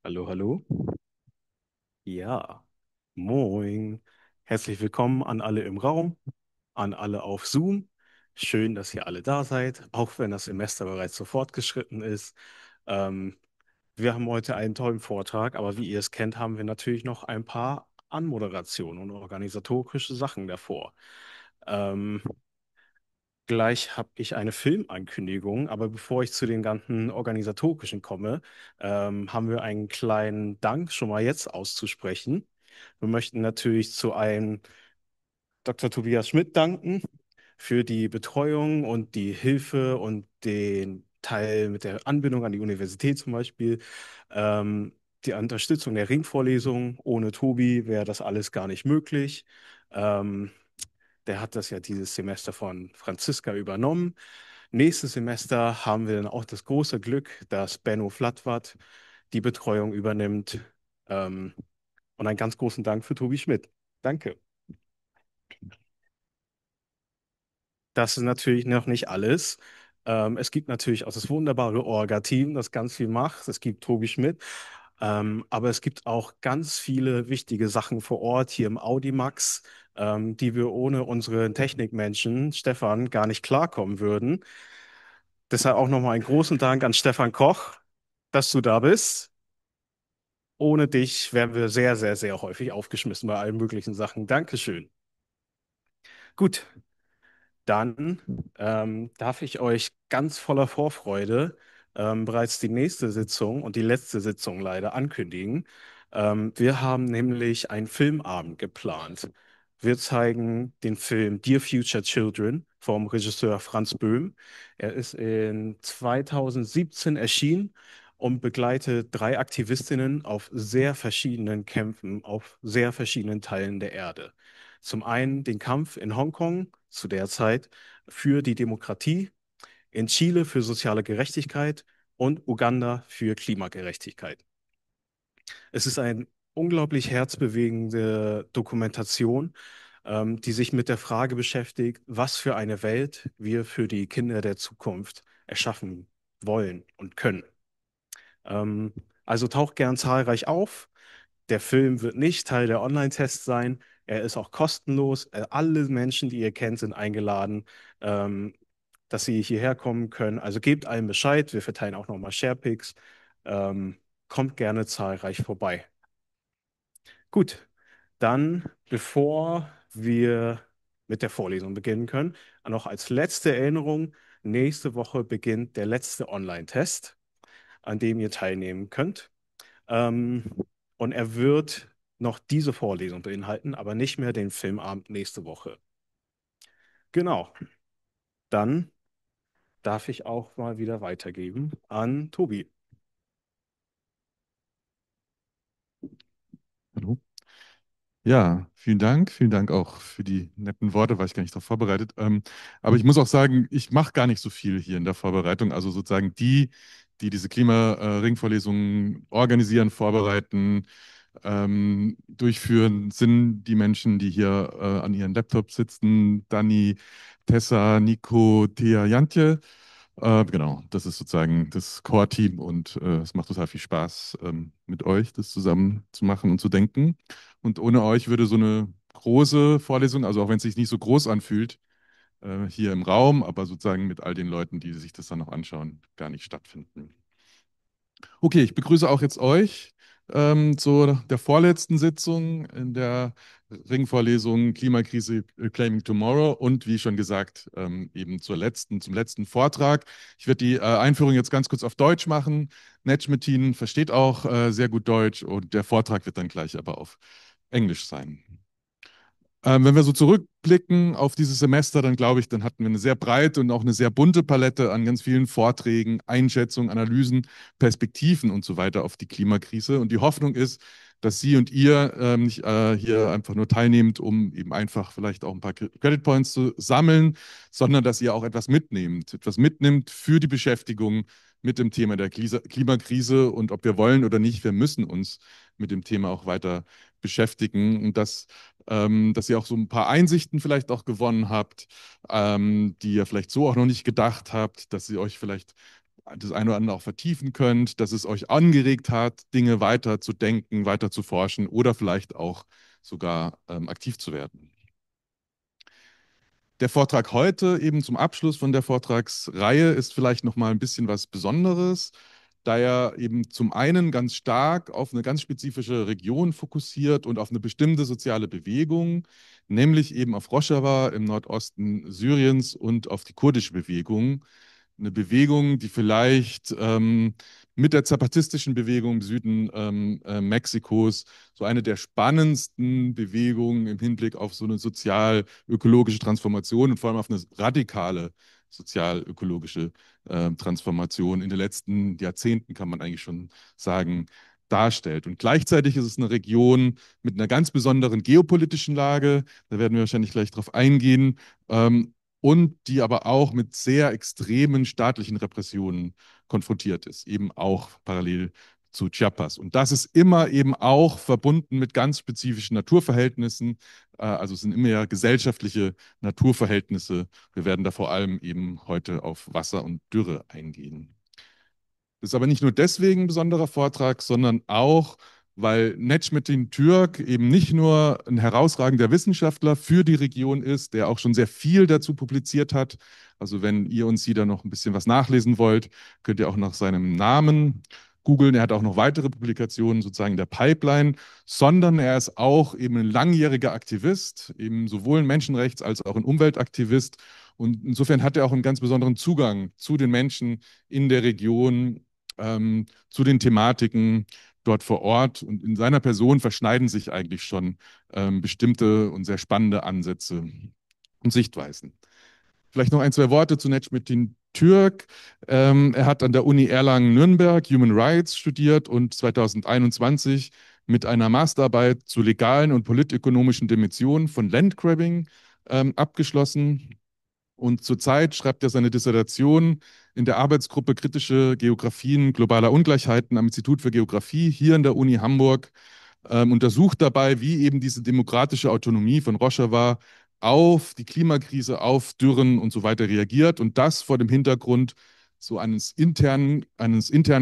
Hallo, hallo. Ja, moin. Herzlich willkommen an alle im Raum, an alle auf Zoom. Schön, dass ihr alle da seid, auch wenn das Semester bereits so fortgeschritten ist. Ähm, Wir haben heute einen tollen Vortrag, aber wie ihr es kennt, haben wir natürlich noch ein paar Anmoderationen und organisatorische Sachen davor. Ähm, Gleich habe ich eine Filmankündigung, aber bevor ich zu den ganzen organisatorischen komme, haben wir einen kleinen Dank schon mal jetzt auszusprechen. Wir möchten natürlich zu einem Dr. Tobias Schmidt danken für die Betreuung und die Hilfe und den Teil mit der Anbindung an die Universität zum Beispiel. Ähm, Die Unterstützung der Ringvorlesung. Ohne Tobi wäre das alles gar nicht möglich. Ähm, Der hat das ja dieses Semester von Franziska übernommen. Nächstes Semester haben wir dann auch das große Glück, dass Benno Flatwart die Betreuung übernimmt. Ähm, und einen ganz großen Dank für Tobi Schmidt. Danke. Das ist natürlich noch nicht alles. Es gibt natürlich auch das wunderbare Orga-Team, das ganz viel macht. Es gibt Tobi Schmidt. Aber es gibt auch ganz viele wichtige Sachen vor Ort hier im Audimax, die wir ohne unseren Technikmenschen, Stefan, gar nicht klarkommen würden. Deshalb auch nochmal einen großen Dank an Stefan Koch, dass du da bist. Ohne dich wären wir sehr, sehr, sehr häufig aufgeschmissen bei allen möglichen Sachen. Dankeschön. Gut, dann darf ich euch ganz voller Vorfreude bereits die nächste Sitzung und die letzte Sitzung leider ankündigen. Wir haben nämlich einen Filmabend geplant. Wir zeigen den Film Dear Future Children vom Regisseur Franz Böhm. Er ist in 2017 erschienen und begleitet drei Aktivistinnen auf sehr verschiedenen Kämpfen auf sehr verschiedenen Teilen der Erde. Zum einen den Kampf in Hongkong zu der Zeit für die Demokratie, in Chile für soziale Gerechtigkeit und Uganda für Klimagerechtigkeit. Es ist eine unglaublich herzbewegende Dokumentation, die sich mit der Frage beschäftigt, was für eine Welt wir für die Kinder der Zukunft erschaffen wollen und können. Ähm, also taucht gern zahlreich auf. Der Film wird nicht Teil der Online-Tests sein. Er ist auch kostenlos. Alle Menschen, die ihr kennt, sind eingeladen, ähm, dass sie hierher kommen können. Also gebt allen Bescheid. Wir verteilen auch nochmal Sharepics. Kommt gerne zahlreich vorbei. Gut, dann, bevor wir mit der Vorlesung beginnen können, noch als letzte Erinnerung, nächste Woche beginnt der letzte Online-Test, an dem ihr teilnehmen könnt. Ähm, und er wird noch diese Vorlesung beinhalten, aber nicht mehr den Filmabend nächste Woche. Genau. Dann darf ich auch mal wieder weitergeben an Tobi. Hallo. Ja, vielen Dank. Vielen Dank auch für die netten Worte, war ich gar nicht darauf vorbereitet. Aber ich muss auch sagen, ich mache gar nicht so viel hier in der Vorbereitung. Also sozusagen die diese Klima-Ringvorlesungen organisieren, vorbereiten, durchführen, sind die Menschen, die hier an ihren Laptops sitzen. Dani, Tessa, Nico, Thea, Jantje. Genau, das ist sozusagen das Core-Team und es macht total viel Spaß, mit euch das zusammen zu machen und zu denken. Und ohne euch würde so eine große Vorlesung, also auch wenn es sich nicht so groß anfühlt, hier im Raum, aber sozusagen mit all den Leuten, die sich das dann noch anschauen, gar nicht stattfinden. Okay, ich begrüße auch jetzt euch zu der vorletzten Sitzung in der Ringvorlesung Klimakrise Claiming Tomorrow und wie schon gesagt, eben zum letzten Vortrag. Ich werde die Einführung jetzt ganz kurz auf Deutsch machen. Necmettin versteht auch sehr gut Deutsch und der Vortrag wird dann gleich aber auf Englisch sein. Wenn wir so zurückblicken auf dieses Semester, dann glaube ich, dann hatten wir eine sehr breite und auch eine sehr bunte Palette an ganz vielen Vorträgen, Einschätzungen, Analysen, Perspektiven und so weiter auf die Klimakrise. Und die Hoffnung ist, dass Sie und ihr nicht hier einfach nur teilnehmt, um eben einfach vielleicht auch ein paar Credit Points zu sammeln, sondern dass ihr auch etwas mitnimmt für die Beschäftigung mit dem Thema der Klimakrise und ob wir wollen oder nicht, wir müssen uns mit dem Thema auch weiter beschäftigen und dass ihr auch so ein paar Einsichten vielleicht auch gewonnen habt, die ihr vielleicht so auch noch nicht gedacht habt, dass sie euch vielleicht das eine oder andere auch vertiefen könnt, dass es euch angeregt hat, Dinge weiter zu denken, weiter zu forschen oder vielleicht auch sogar aktiv zu werden. Der Vortrag heute, eben zum Abschluss von der Vortragsreihe, ist vielleicht noch mal ein bisschen was Besonderes, da er eben zum einen ganz stark auf eine ganz spezifische Region fokussiert und auf eine bestimmte soziale Bewegung, nämlich eben auf Rojava im Nordosten Syriens und auf die kurdische Bewegung. Eine Bewegung, die vielleicht mit der zapatistischen Bewegung im Süden Mexikos so eine der spannendsten Bewegungen im Hinblick auf so eine sozial-ökologische Transformation und vor allem auf eine radikale sozial-ökologische Transformation in den letzten Jahrzehnten, kann man eigentlich schon sagen, darstellt. Und gleichzeitig ist es eine Region mit einer ganz besonderen geopolitischen Lage, da werden wir wahrscheinlich gleich drauf eingehen, und die aber auch mit sehr extremen staatlichen Repressionen konfrontiert ist, eben auch parallel zu Chiapas. Und das ist immer eben auch verbunden mit ganz spezifischen Naturverhältnissen. Also es sind immer ja gesellschaftliche Naturverhältnisse. Wir werden da vor allem eben heute auf Wasser und Dürre eingehen. Das ist aber nicht nur deswegen ein besonderer Vortrag, sondern auch, weil Necmettin Türk eben nicht nur ein herausragender Wissenschaftler für die Region ist, der auch schon sehr viel dazu publiziert hat. Also wenn ihr uns hier da noch ein bisschen was nachlesen wollt, könnt ihr auch nach seinem Namen googeln. Er hat auch noch weitere Publikationen sozusagen in der Pipeline, sondern er ist auch eben ein langjähriger Aktivist, eben sowohl ein Menschenrechts- als auch ein Umweltaktivist. Und insofern hat er auch einen ganz besonderen Zugang zu den Menschen in der Region, zu den Thematiken dort vor Ort. Und in seiner Person verschneiden sich eigentlich schon bestimmte und sehr spannende Ansätze und Sichtweisen. Vielleicht noch ein, zwei Worte zu Necmettin Türk. Er hat an der Uni Erlangen-Nürnberg Human Rights studiert und 2021 mit einer Masterarbeit zu legalen und politökonomischen Dimensionen von Landgrabbing abgeschlossen. Und zurzeit schreibt er seine Dissertation in der Arbeitsgruppe Kritische Geographien globaler Ungleichheiten am Institut für Geographie hier an der Uni Hamburg, untersucht dabei, wie eben diese demokratische Autonomie von Rojava auf die Klimakrise, auf Dürren und so weiter reagiert. Und das vor dem Hintergrund so eines internen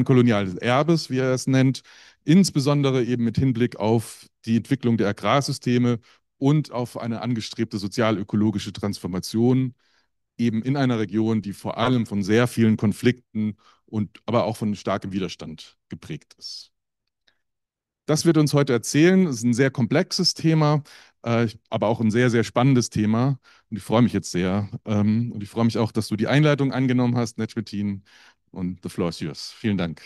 kolonialen Erbes, wie er es nennt, insbesondere eben mit Hinblick auf die Entwicklung der Agrarsysteme und auf eine angestrebte sozial-ökologische Transformation eben in einer Region, die vor allem von sehr vielen Konflikten und aber auch von starkem Widerstand geprägt ist. Das wird uns heute erzählen. Es ist ein sehr komplexes Thema, aber auch ein sehr, sehr spannendes Thema. Und ich freue mich jetzt sehr. Und ich freue mich auch, dass du die Einleitung angenommen hast, Necmettin. Und the floor is yours. Vielen Dank.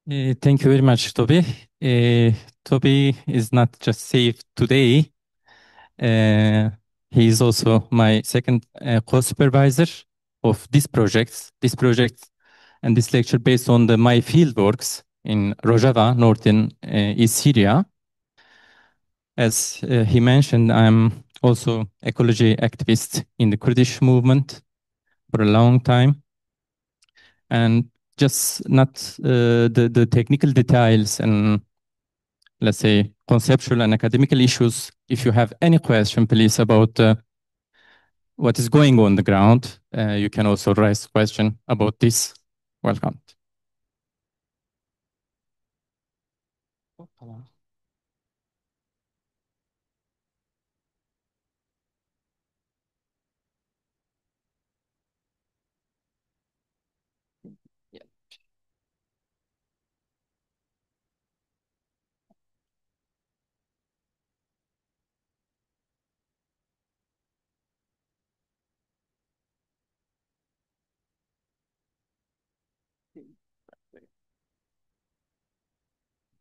Thank you very much, Toby. Toby is not just safe today. Uh, he is also my second co-supervisor of this project and this lecture based on my field works in Rojava, northern East Syria. As he mentioned, I'm also ecology activist in the Kurdish movement for a long time. And just not the technical details and let's say conceptual and academical issues. If you have any question, please, about what is going on the ground, you can also raise question about this. Welcome.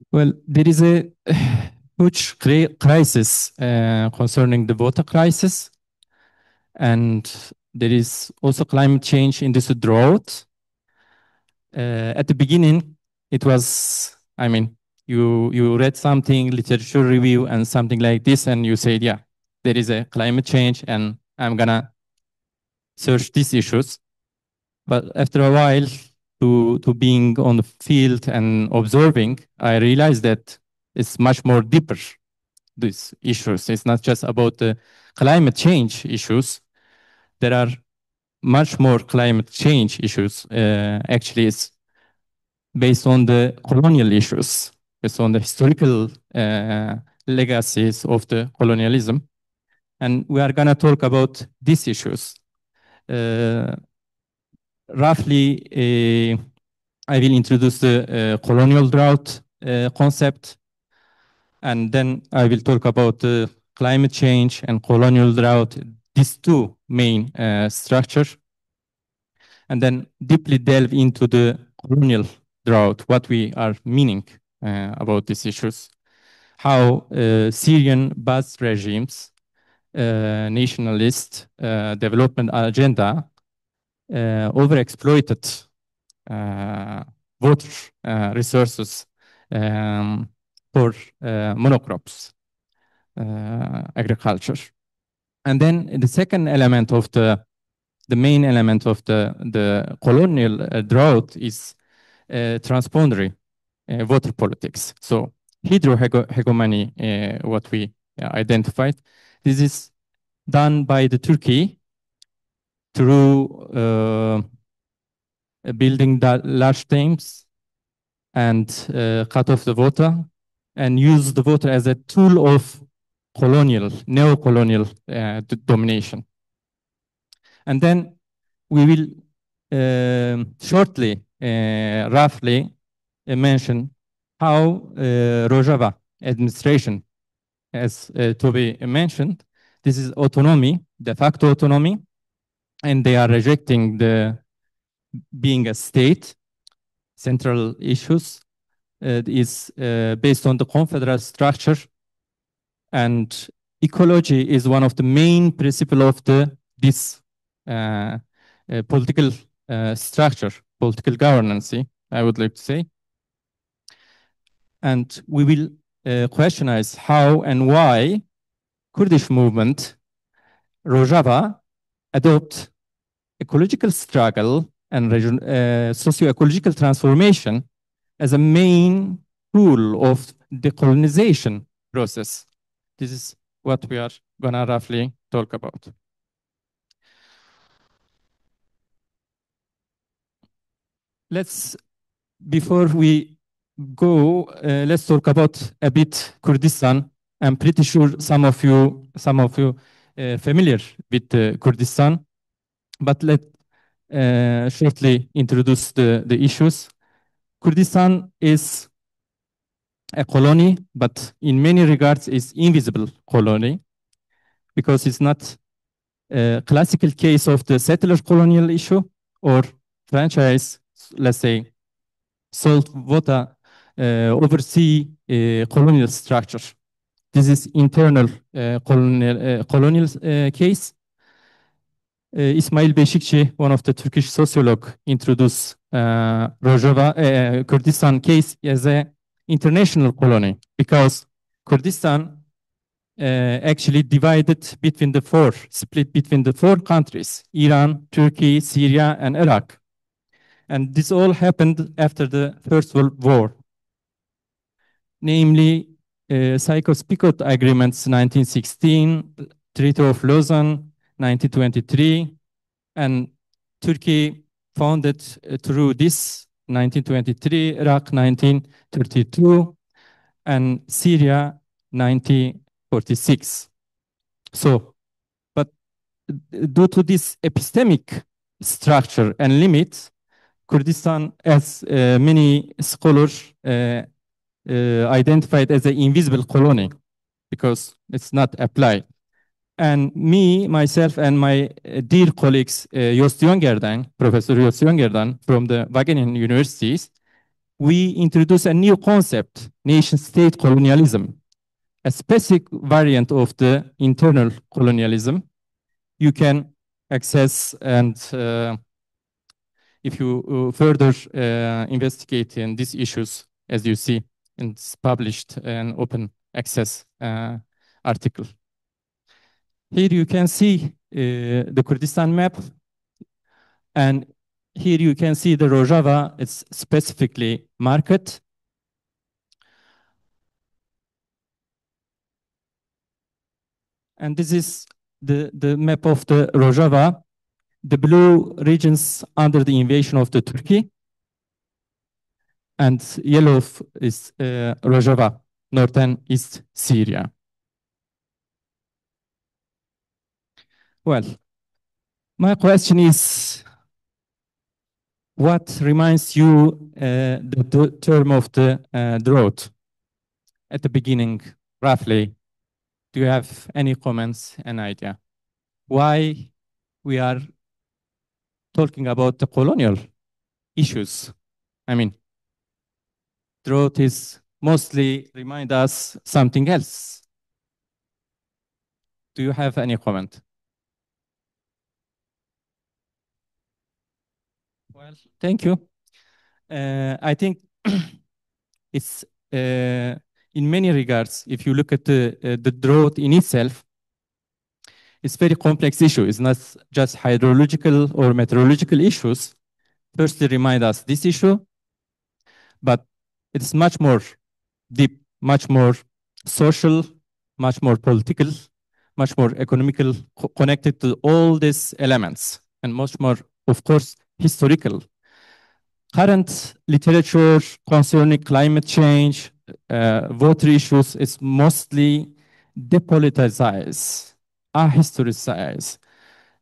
Well, there is a huge crisis concerning the water crisis, and there is also climate change in this drought. At the beginning, it was, I mean, you read something, literature review, and something like this, and you said, yeah, there is a climate change, and I'm gonna search these issues. But after a while, to being on the field and observing, I realized that it's much more deeper, these issues. It's not just about the climate change issues. There are much more climate change issues. Actually, it's based on the colonial issues, based on the historical legacies of the colonialism. And we are going to talk about these issues. Roughly, I will introduce the colonial drought concept, and then I will talk about climate change and colonial drought, these two main structures, and then deeply delve into the colonial drought, what we are meaning about these issues, how Syrian Ba'ath regimes, nationalist development agenda overexploited water resources for monocrops agriculture. And then the second element of the main element of the colonial drought is transboundary water politics. So hydro-hegemony, what we identified. This is done by the Turkey through building large dams and cut off the water and use the water as a tool of colonial, neo-colonial domination. And then we will shortly, roughly mention how Rojava administration, as Toby mentioned, this is autonomy, de facto autonomy, and they are rejecting the being a state. Central issues is based on the confederal structure, and ecology is one of the main principles of this political structure, political governance, I would like to say. And we will questionize how and why Kurdish movement, Rojava, adopt ecological struggle and socio-ecological transformation as a main tool of decolonization process. This is what we are gonna roughly talk about. Before we go, let's talk about a bit Kurdistan. I'm pretty sure some of you familiar with Kurdistan, but let shortly introduce the issues. Kurdistan is a colony, but in many regards is invisible colony because it's not a classical case of the settler colonial issue or franchise, let's say, salt water oversee colonial structure. This is internal colonial case. İsmail Beşikçi, one of the Turkish sociologue, introduced Rojava, Kurdistan case as a international colony because Kurdistan actually split between the four countries, Iran, Turkey, Syria, and Iraq. And this all happened after the First World War. Namely, Sykes-Picot Agreements 1916, Treaty of Lausanne 1923, and Turkey founded through this 1923, Iraq 1932, and Syria 1946. So, but due to this epistemic structure and limits, Kurdistan, as many scholars identified as an invisible colony because it's not applied. And myself, and my dear colleagues, Joost Jongerdan, Professor Joost Jongerdan from the Wageningen universities, we introduce a new concept, nation-state colonialism, a specific variant of the internal colonialism. You can access and if you further investigate in these issues, as you see, it's published an open access article. Here you can see the Kurdistan map, and here you can see the Rojava. It's specifically marked. And this is the map of the Rojava. the blue regions under the invasion of the Turkey, and yellow is Rojava, northern East Syria. Well, my question is, what reminds you the term of the drought at the beginning, roughly? Do you have any comments, an idea? Why we are talking about the colonial issues? I mean, drought is mostly remind us something else. Do you have any comment? Well, thank you. I think it's in many regards, if you look at the drought in itself, it's very complex issue. It's not just hydrological or meteorological issues. Firstly, remind us this issue, but it's much more deep, much more social, much more political, much more economical, connected to all these elements, and much more, of course, historical. Current literature concerning climate change, water issues is mostly depoliticized, ahistoricized.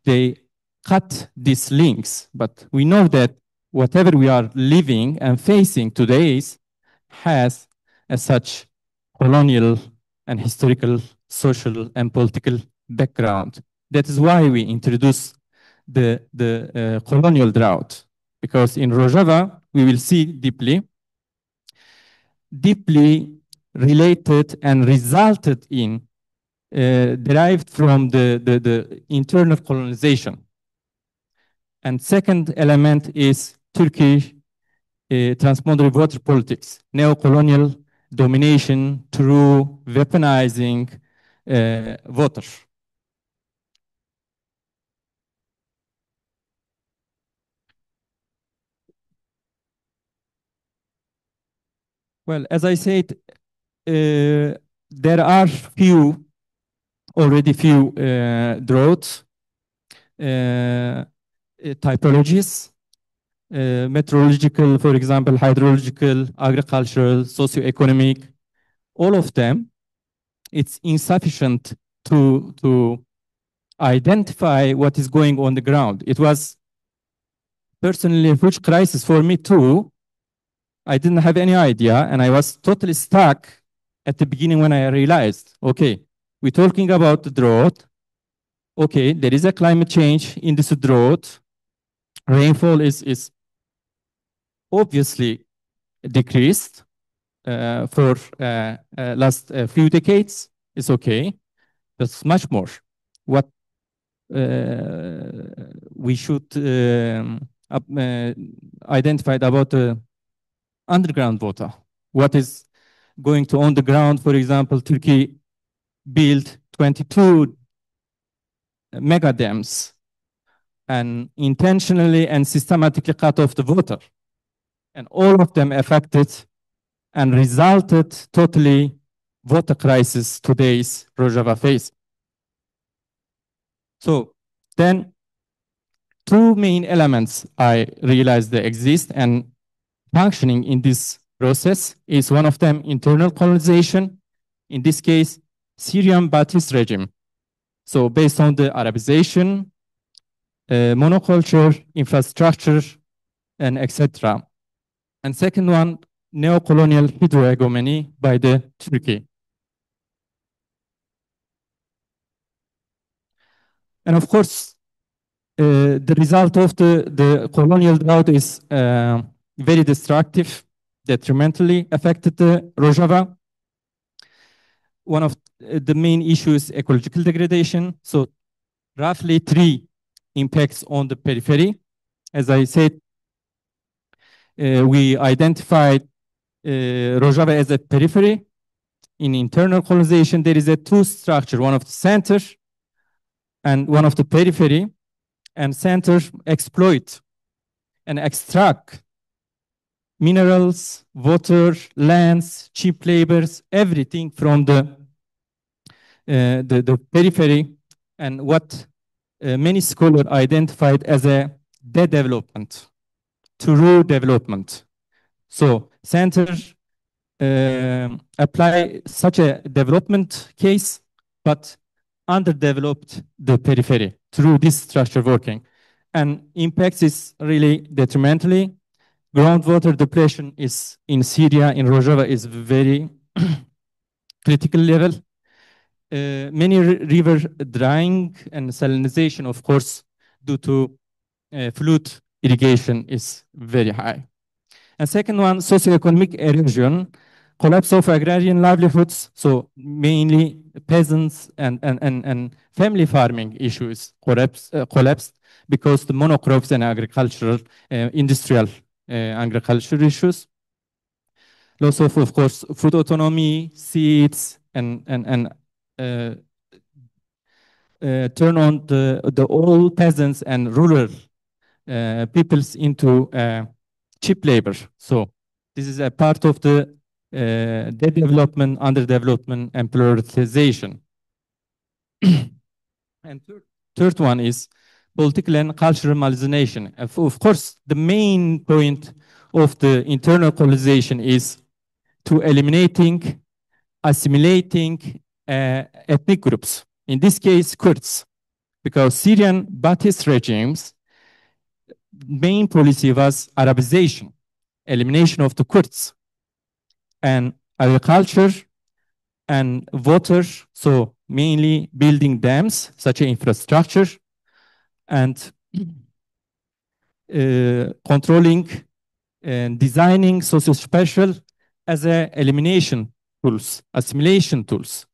They cut these links, but we know that whatever we are living and facing today has as such colonial and historical, social and political background. That is why we introduce the colonial drought, because in Rojava, we will see deeply related and resulted in, derived from the internal colonization. And second element is Turkish transboundary water politics, neo-colonial domination through weaponizing water. Well, as I said, there are already few drought typologies, meteorological, for example, hydrological, agricultural, socioeconomic, all of them. It's insufficient to identify what is going on the ground. It was personally a huge crisis for me too. I didn't have any idea, and I was totally stuck at the beginning when I realized, okay, we're talking about the drought. Okay, there is a climate change in this drought. Rainfall is obviously decreased for last few decades. It's okay. That's much more. What we should identify about the underground water. What is going to on the ground? For example, Turkey built 22 mega dams and intentionally and systematically cut off the water. And all of them affected and resulted totally water crisis today's Rojava face. So then two main elements I realized they exist and functioning in this process is one of them internal colonization, in this case, Syrian Baathist regime. So based on the Arabization, monoculture, infrastructure, and etc. And second one, neo-colonial hydrohegemony by the Turkey. And of course, the result of the colonial drought is very destructive, detrimentally affected the Rojava. One of the main issues is ecological degradation. So roughly 3 impacts on the periphery. As I said, we identified Rojava as a periphery. In internal colonization, there is a 2 structure, one of the center and one of the periphery. And center exploit and extract minerals, water, lands, cheap labors, everything from the periphery. And what many scholars identified as a de-development, true development. So center apply such a development case, but underdeveloped the periphery through this structure working. And impacts is really detrimentally. Groundwater depletion is in Syria, in Rojava, is very critical level. Many river drying and salinization, of course, due to flood irrigation is very high. And second one, socioeconomic erosion, collapse of agrarian livelihoods, so mainly peasants and family farming issues collapsed because the monocrops and agricultural, industrial agriculture issues. Loss of course, food autonomy, seeds, and turn on the all peasants and rural peoples into cheap labor. So this is a part of the development, underdevelopment, and prioritization. And third one is political and cultural marginalization. Of course, the main point of the internal colonization is to eliminating, assimilating ethnic groups. In this case, Kurds, because Syrian Ba'athist regimes main policy was Arabization, elimination of the Kurds, and agriculture and water, so mainly building dams, such as infrastructure, and controlling and designing socio-spatial as a elimination tools, assimilation tools.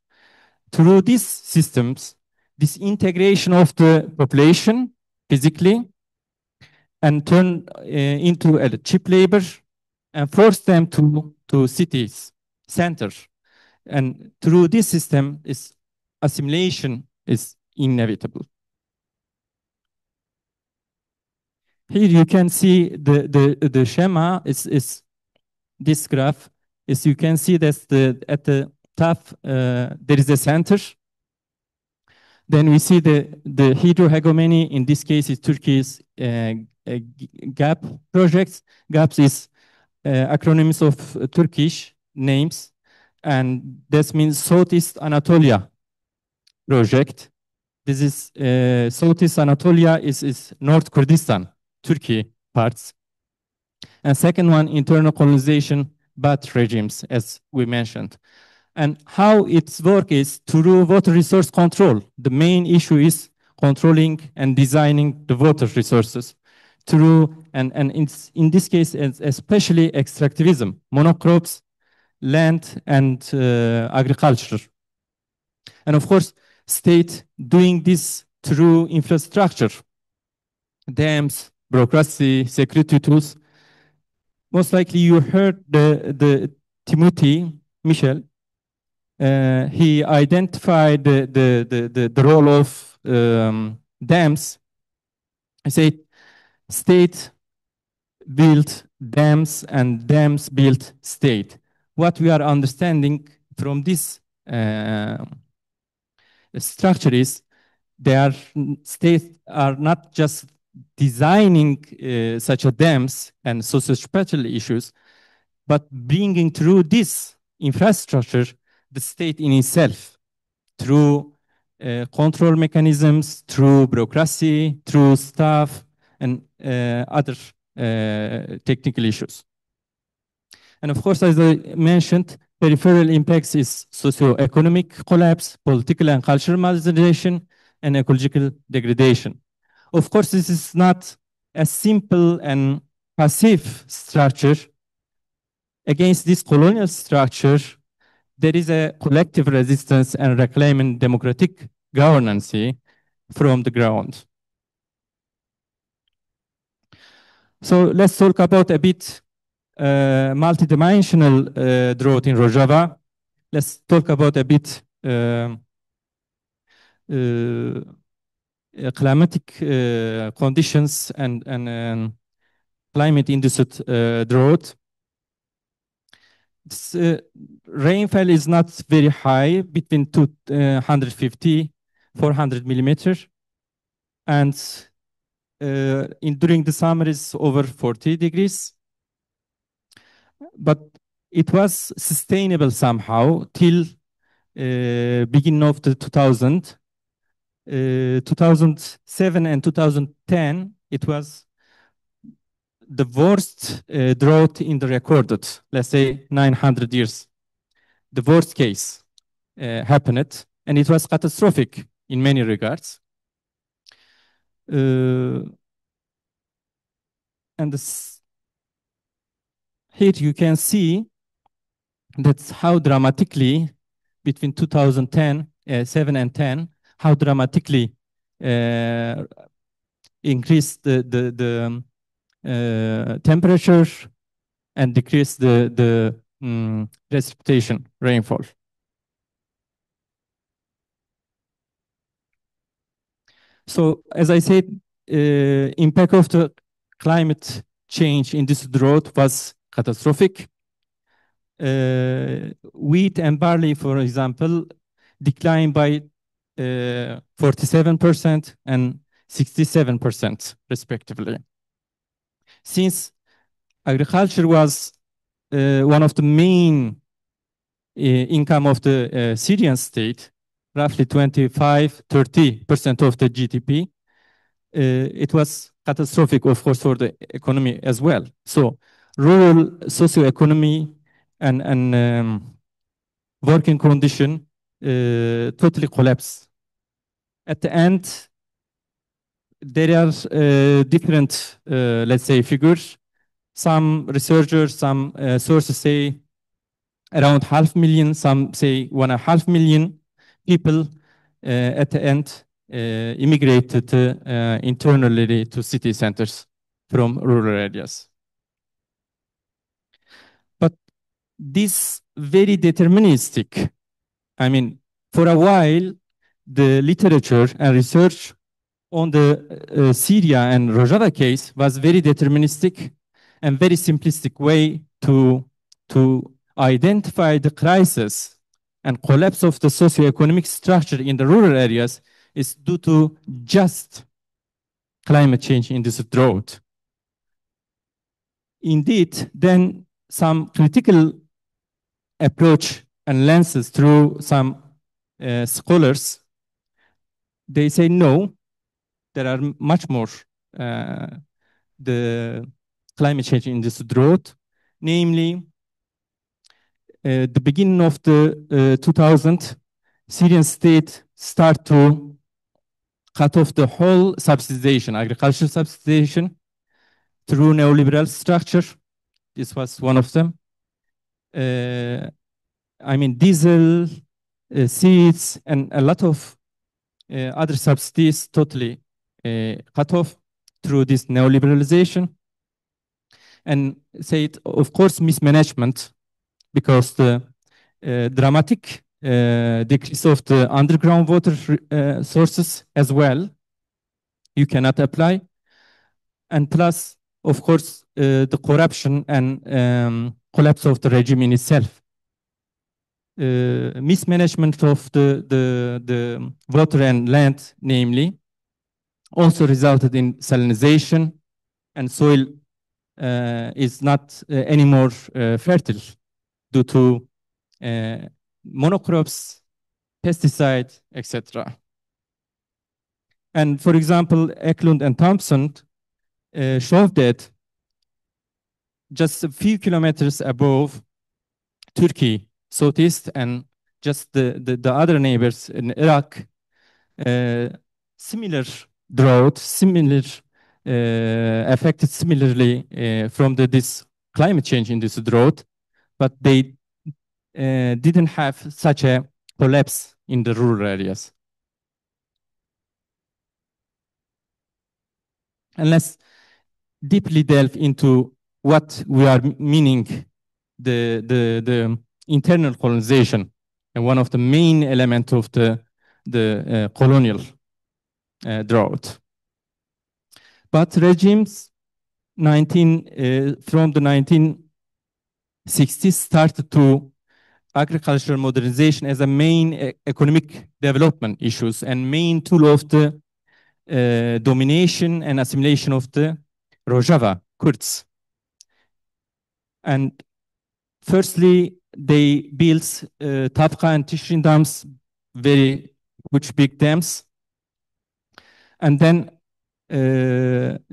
Through these systems, this integration of the population physically and turn into a cheap labor and force them to cities, centers. And through this system, assimilation is inevitable. Here you can see the schema is this graph. Is you can see that at the top there is a center. Then we see the hydrohegemony. In this case, is Turkey's GAP projects. GAPs is acronyms of Turkish names, and this means Southeast Anatolia project. This is Southeast Anatolia is North Kurdistan, Turkey parts. And second one, internal colonization, Ba'ath regimes, as we mentioned. And how its work is through water resource control. The main issue is controlling and designing the water resources through, and in this case, especially extractivism, monocrops, land, and agriculture. And of course, state doing this through infrastructure, dams, bureaucracy, security tools. Most likely you heard the Timothy Michel. He identified the role of dams. I said state built dams and dams built state. What we are understanding from this structure is states are not just designing such a dams and socio-spatial issues, but bringing through this infrastructure the state in itself through control mechanisms, through bureaucracy, through staff, and other technical issues. And of course, as I mentioned, peripheral impacts is socio-economic collapse, political and cultural marginalization, and ecological degradation. Of course, this is not a simple and passive structure. Against this colonial structure, there is a collective resistance and reclaiming democratic governance from the ground. So let's talk about a bit multidimensional drought in Rojava. Let's talk about a bit climatic conditions and climate-induced drought. This, rainfall is not very high, between 250, 400 millimeters. and during the summer is over 40 degrees. But it was sustainable somehow till beginning of the 2007 and 2010. It was the worst drought in the recorded, let's say 900 years. The worst case happened, and it was catastrophic in many regards. And here you can see that's how dramatically between 2010, 7 and 10, how dramatically increased the temperature and decreased the precipitation rainfall. So as I said, impact of the climate change in this drought was catastrophic. Wheat and barley, for example, declined by 47% and 67% respectively. Since agriculture was one of the main income of the Syrian state, roughly 25–30% of the GDP, it was catastrophic, of course, for the economy as well. So rural socioeconomy and working condition totally collapsed. At the end, there are different, let's say, figures. Some researchers, some sources say around 500,000, some say 1.5 million people at the end immigrated internally to city centers from rural areas. But this very deterministic, I mean, for a while, the literature and research on the Syria and Rojava case was very deterministic and very simplistic way to identify the crisis and collapse of the socioeconomic structure in the rural areas is due to just climate change in this drought. Indeed, then some critical approach and lenses through some scholars, they say no, there are much more the climate change in this drought, namely the beginning of the 2000, Syrian state start to cut off the whole subsidization, agricultural subsidization through neoliberal structure. This was one of them. I mean, diesel, seeds, and a lot of other subsidies totally cut off through this neoliberalization. And say it, of course, mismanagement, because the dramatic decrease of the underground water sources as well, you cannot apply. And plus, of course, the corruption and collapse of the regime in itself. Mismanagement of the water and land, namely, also resulted in salinization, and soil is not anymore fertile due to monocrops, pesticides, etc. And for example, Eklund and Thompson showed that just a few kilometers above Turkey, southeast, and just the other neighbors in Iraq, similar drought, similar affected similarly from this climate change in this drought, but they didn't have such a collapse in the rural areas. And let's deeply delve into what we are meaning the internal colonization, and one of the main elements of the colonial drought. But regimes from the 1960s started to agricultural modernization as a main economic development issues and main tool of the domination and assimilation of the Rojava Kurds. And firstly, they built Tafka and Tishrin dams, very huge big dams, and then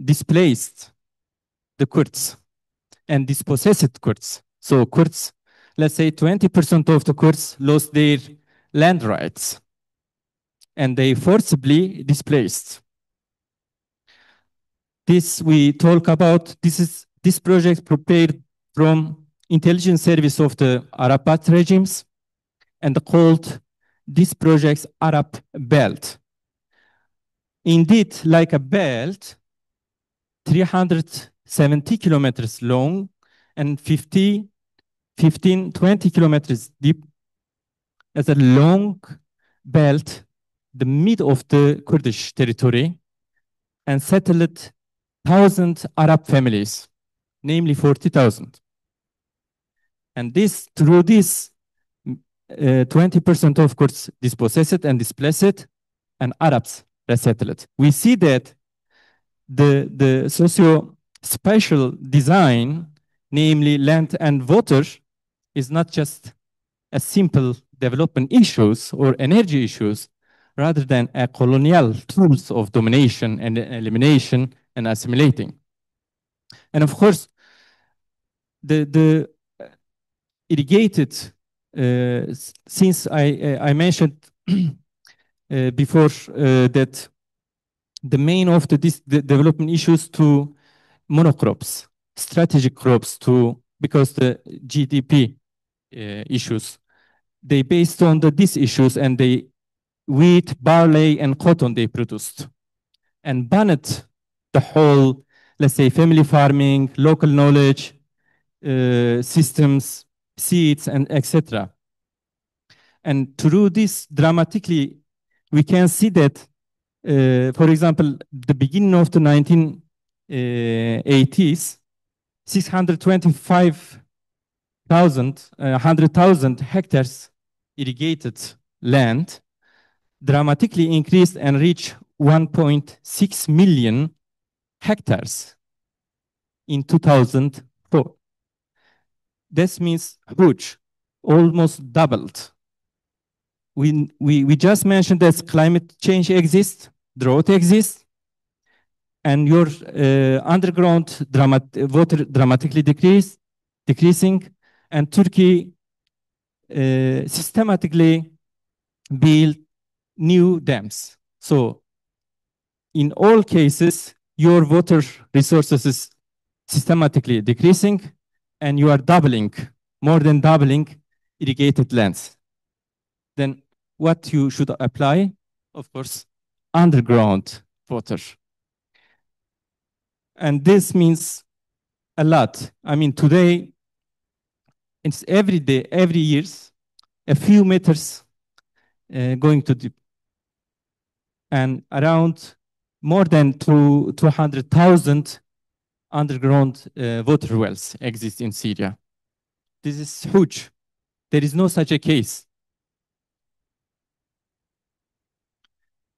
displaced the Kurds and dispossessed Kurds. So Kurds, let's say 20% of the Kurds lost their land rights and they forcibly displaced. This we talk about, this project prepared from intelligence service of the Arab Bath regimes and called this project Arab Belt. Indeed, like a belt, 370 kilometers long and 15, 20 kilometers deep, as a long belt, the mid of the Kurdish territory, and settled 1,000 Arab families, namely 40,000. And this, through this, 20% of Kurds dispossessed and displaced, and Arabs resettled. We see that the socio-spatial design, namely land and water, is not just a simple development issues or energy issues, rather than a colonial tools of domination and elimination and assimilating. And of course, the irrigated, since I mentioned before that the main of the development issues to monocrops, strategic crops because the GDP issues, they based on these issues and they wheat, barley, and cotton they produced and banned the whole, let's say, family farming, local knowledge, systems, seeds, and etc. And through this dramatically, we can see that, for example, the beginning of the 1980s, 100,000 hectares irrigated land dramatically increased and reached 1.6 million hectares in 2004. This means huge, almost doubled. We just mentioned that climate change exists, drought exists, and your underground water dramatically decreasing, and Turkey systematically built new dams. So in all cases, your water resources is systematically decreasing, and you are doubling, more than doubling irrigated lands. Then what you should apply? Of course, underground water. And this means a lot. I mean, today, it's every day, every year, a few meters going to deep. And around more than 200,000 underground water wells exist in Syria. This is huge. There is no such a case.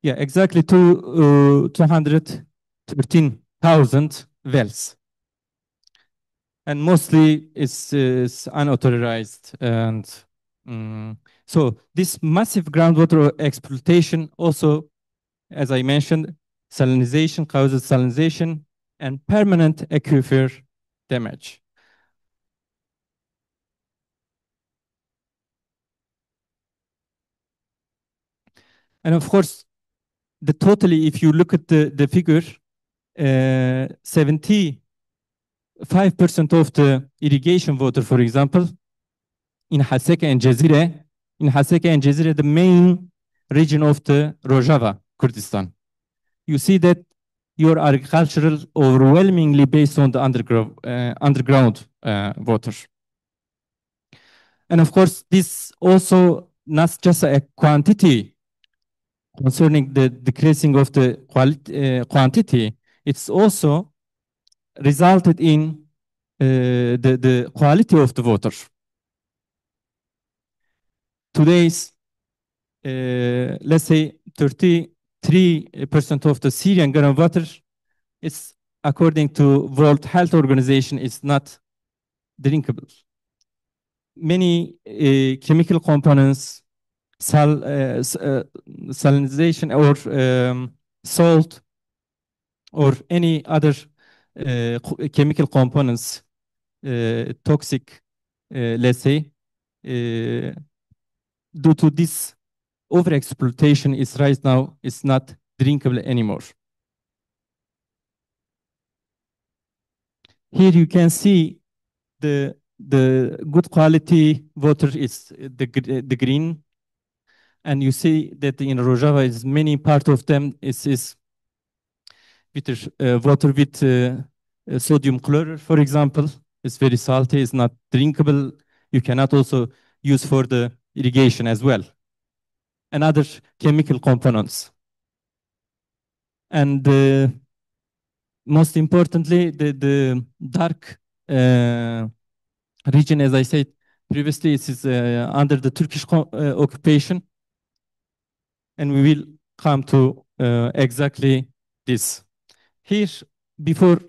Yeah, exactly 213,000 wells. And mostly it's unauthorized. And so this massive groundwater exploitation also, as I mentioned, salinization causes salinization and permanent aquifer damage. And of course, totally, if you look at the figure, 75% of the irrigation water, for example, in Haseka and Jazire, the main region of the Rojava, Kurdistan. You see that your agricultural overwhelmingly based on the underground water. And of course, this also not just a quantity concerning the decreasing of the quantity, it's also resulted in the quality of the water. Today's, let's say, 30 3% of the Syrian groundwater is, according to World Health Organization, is not drinkable. Many chemical components, salinization or salt or any other chemical components, toxic, let's say, due to this overexploitation is right now is not drinkable anymore. Here you can see the good quality water is the green, and you see that in Rojava is many part of them is with water with sodium chloride, for example. It's very salty, it's not drinkable. You cannot also use for the irrigation as well, and other chemical components. And most importantly, the dark region, as I said previously, it is under the Turkish occupation, and we will come to exactly this. Here, before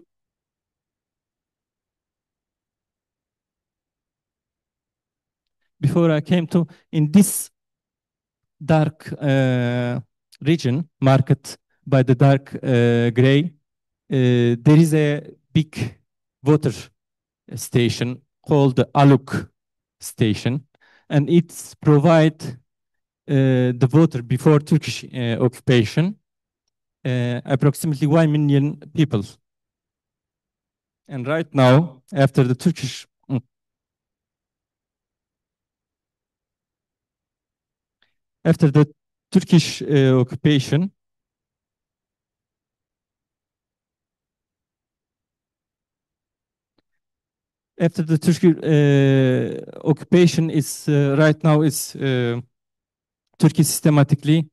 I came to, in this dark region, marked by the dark gray, there is a big water station called the Aluk station, and it provides the water before Turkish occupation, approximately 1 million people. And right now, after the Turkish occupation, is right now is Turkey systematically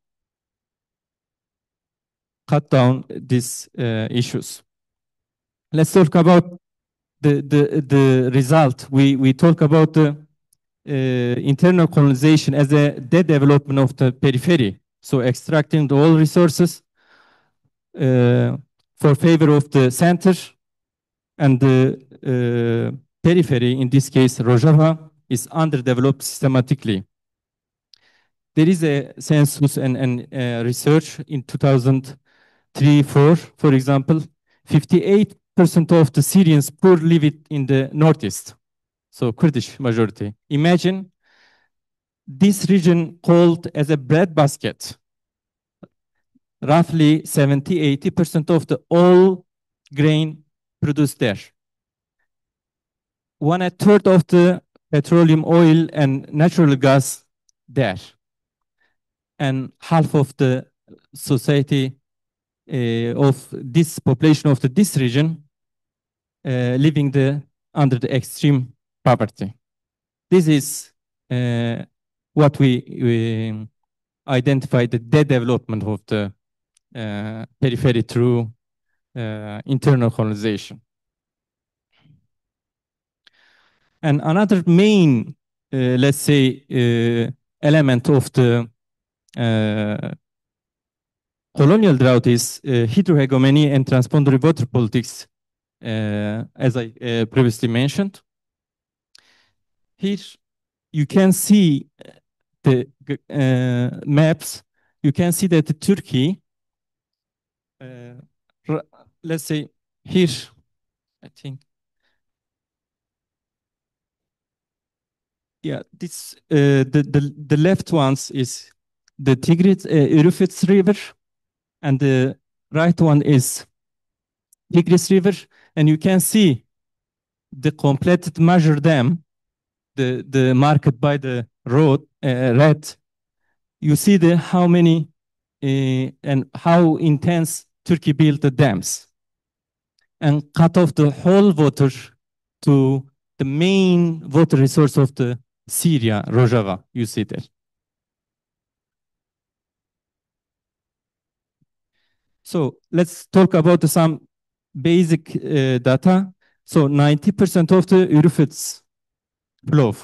cut down these issues. Let's talk about the result. We talk about the internal colonization as a development of the periphery. So extracting the oil resources for favor of the center, and the periphery, in this case Rojava, is underdeveloped systematically. There is a census and research in 2003-4, for example, 58% of the Syrians poor live in the northeast, so Kurdish majority. Imagine this region called as a breadbasket. Roughly 70-80% of the all grain produced there. 1/3 of the petroleum, oil, and natural gas there. And half of the society of this population of this region living under the extreme poverty. This is what we identify the development of the periphery through internal colonization. And another main, let's say, element of the colonial drought is hydrohegemony and transboundary water politics, as I previously mentioned. Here you can see the maps. You can see that Turkey, let's say here, I think, yeah, this the left ones is the Tigris Euphrates River, and the right one is Tigris River, and you can see the completed measure dam, the marked by the road red. You see how many and how intense Turkey built the dams and cut off the whole water to the main water resource of the Syria, Rojava, you see there. So let's talk about some basic data. So 90% of the Euphrates flow,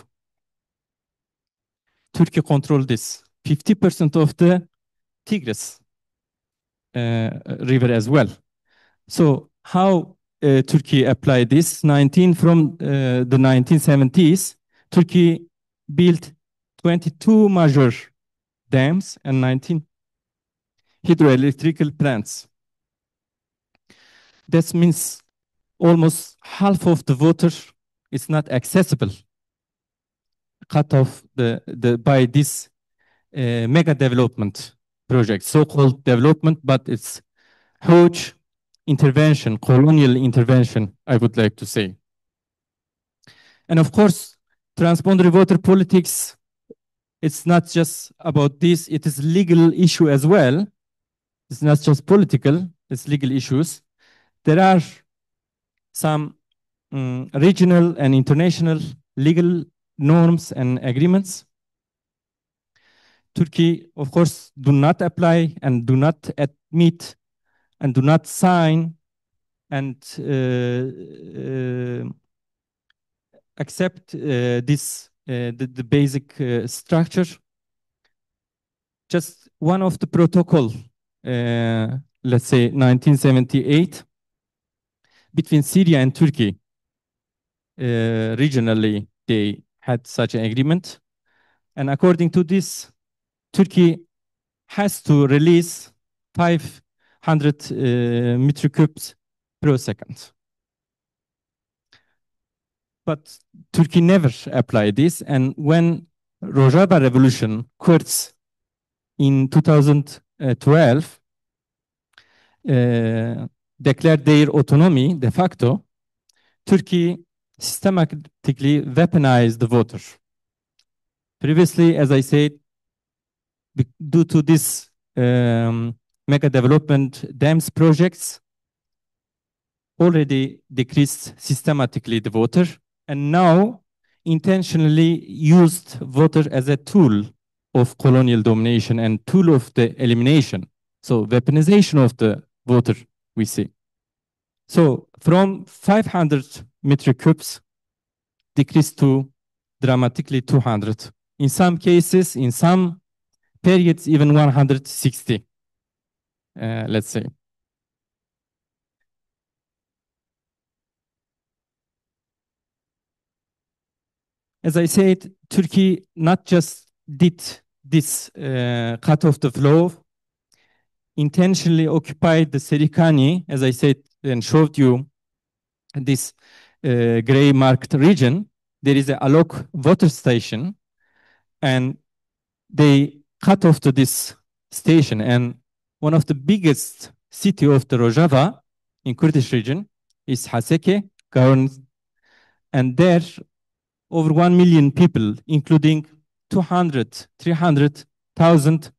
Turkey controlled this. 50% of the Tigris, river as well. So how Turkey applied this? From the 1970s, Turkey built 22 major dams and 19 hydroelectrical plants. That means almost half of the water is not accessible, cut off by this mega development project, so-called development, but it's huge intervention, colonial intervention, I would like to say. And of course, transboundary water politics, it's not just about this, it is legal issue as well. It's not just political, it's legal issues. There are some regional and international legal norms and agreements. Turkey, of course, do not apply and do not admit and do not sign and accept the basic structure. Just one of the protocol, let's say 1978, between Syria and Turkey, regionally, they had such an agreement. And according to this, Turkey has to release 500 metric cubes per second. But Turkey never applied this. And when Rojava revolution occurs in 2012, declared their autonomy de facto, Turkey systematically weaponized the water. Previously, as I said, due to this mega development dams projects, already decreased systematically the water, and now intentionally used water as a tool of colonial domination and tool of the elimination. So weaponization of the water we see. So from 500 metric cubes decreased to dramatically 200. In some cases, in some periods, even 160, let's say. As I said, Turkey not just did this cut off the flow, intentionally occupied the Serikani, as I said and showed you, this gray marked region. There is a Alok water station, and they cut off to this station. And one of the biggest city of the Rojava in Kurdish region is Haseke, and there over 1 million people, including 200, 300,000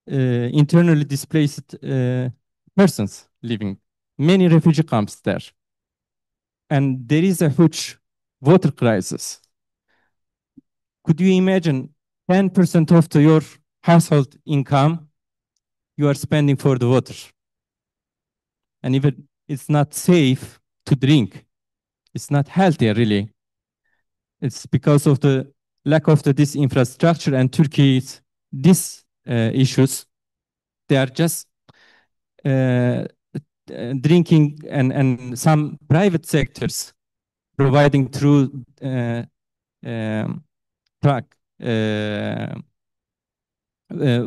internally displaced persons living, many refugee camps there. And there is a huge water crisis. Could you imagine 10% of your household income you are spending for the water? And even it's not safe to drink. It's not healthy, really. It's because of the lack of this infrastructure and Turkey's these issues. They are just drinking and some private sectors providing through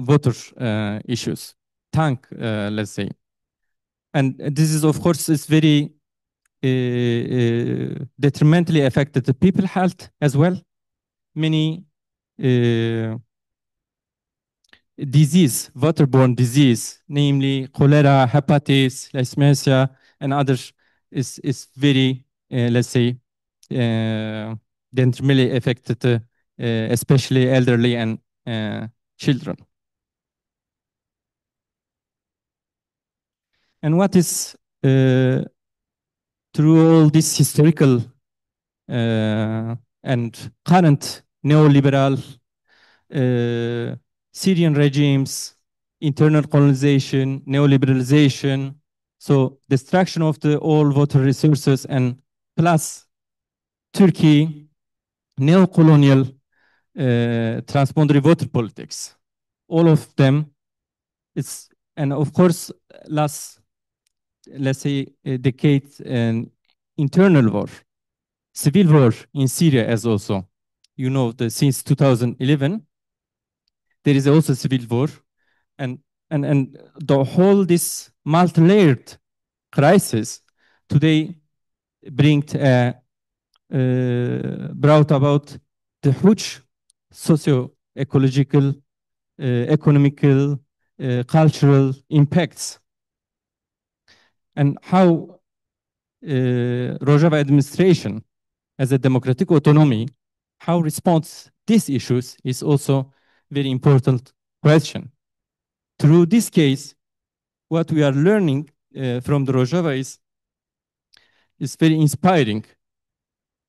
water issues, tank, let's say. And this is, of course, is very detrimentally affected the people health as well. Many disease, waterborne disease, namely cholera, hepatitis, leishmania, and others, is very, let's say, detrimentally affected, especially elderly and children. And what is through all this historical and current neoliberal Syrian regimes, internal colonization, neoliberalization, so destruction of the all water resources, and plus Turkey neo-colonial transboundary water politics. All of them, it's And of course, last, let's say, decades, an internal war, civil war in Syria as also. You know, since 2011, there is also civil war. And the whole this multi-layered crisis today brought about the huge socio-ecological, economical, cultural impacts. And how Rojava administration as a democratic autonomy, how responds these issues is also very important question. Through this case, what we are learning from the Rojava is very inspiring,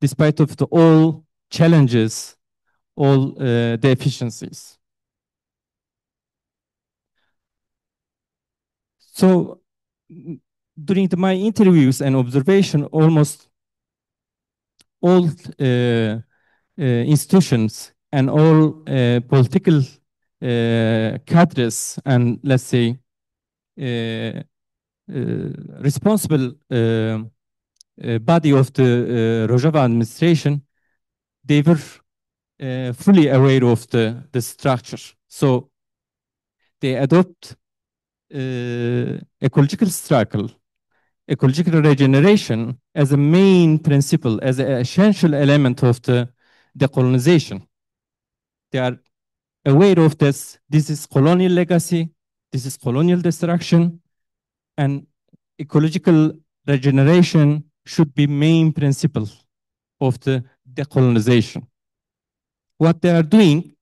despite of all challenges, all deficiencies. So during my interviews and observation, almost all institutions and all political cadres and, let's say, responsible body of the Rojava administration, they were fully aware of the structure. So they adopt ecological struggle, ecological regeneration as a main principle, as an essential element of the decolonization. They are aware of this. This is colonial legacy. This is colonial destruction. And ecological regeneration should be main principle of the decolonization. What they are doing,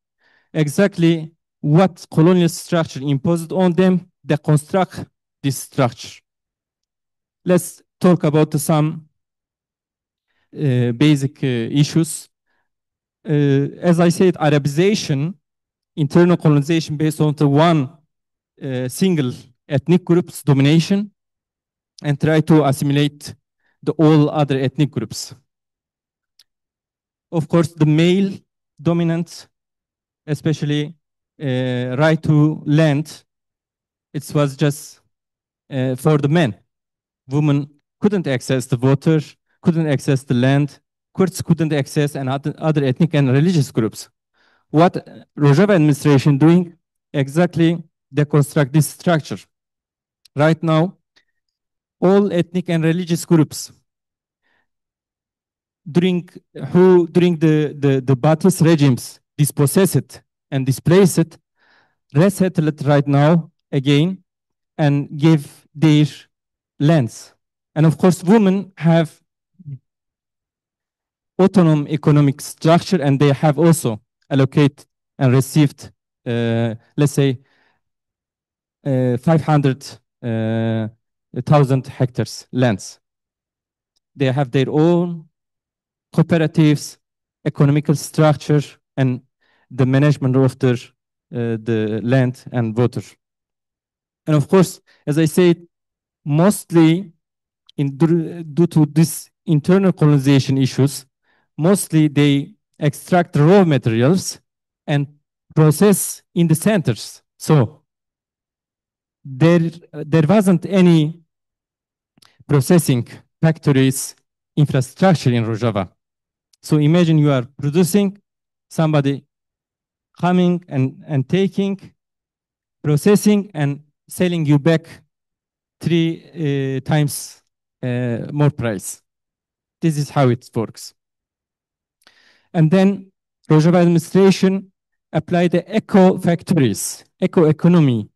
exactly what colonial structure imposed on them, they construct this structure. Let's talk about some basic issues. As I said, Arabization, internal colonization based on the one single ethnic group's domination and try to assimilate all other ethnic groups. Of course, the male dominance, especially right to land, it was just for the men. Women couldn't access the water, couldn't access the land, Kurds couldn't access and other ethnic and religious groups. What Rojava administration doing? Exactly, they construct this structure. Right now, all ethnic and religious groups during the Baathist regimes dispossessed and displaced, resettled right now again and give their lands. And of course, women have autonomous economic structure and they have also allocated and received, let's say, 500,000 hectares lands. They have their own cooperatives, economical structure, and the management of the land and water. And of course, as I said, mostly due to this internal colonization issues, mostly they extract raw materials and process in the centers. So there wasn't any processing factories infrastructure in Rojava. So imagine you are producing, somebody coming and taking, processing and selling you back 3 times more price. This is how it works. And then Rojava administration applied the eco-factories, eco-economy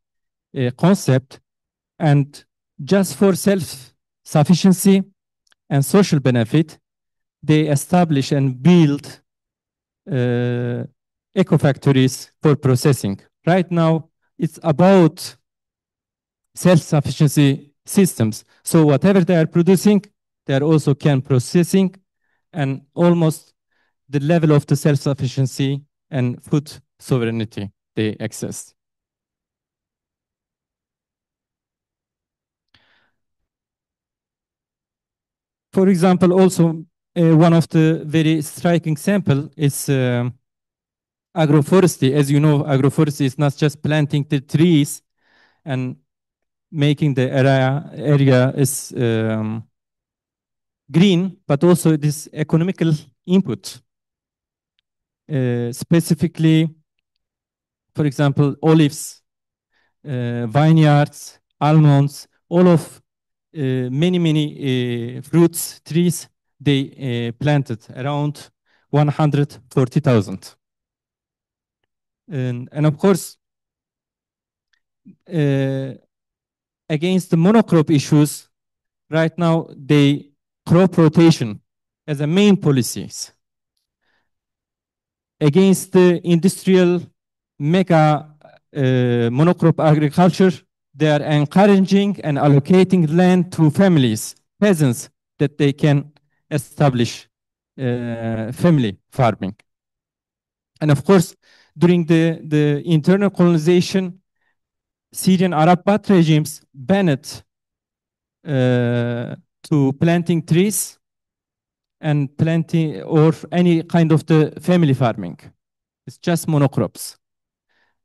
concept, and just for self-sufficiency and social benefit, they establish and build eco-factories for processing. Right now, it's about self-sufficiency systems. So whatever they are producing, they are also can processing, and almost the level of the self-sufficiency and food sovereignty they access. For example, also one of the very striking example is agroforestry. As you know, agroforestry is not just planting the trees and making the area is green, but also this economical input. Specifically, for example, olives, vineyards, almonds, all of many fruits, trees, they planted around 140,000. And of course, against the monocrop issues, right now, they crop rotation as a main policies. Against the industrial mega monocrop agriculture, they are encouraging and allocating land to families, peasants, that they can establish family farming. And of course, during the internal colonization, Syrian Arab Bath regimes banned to planting trees and planting or any kind of the family farming. It's just monocrops.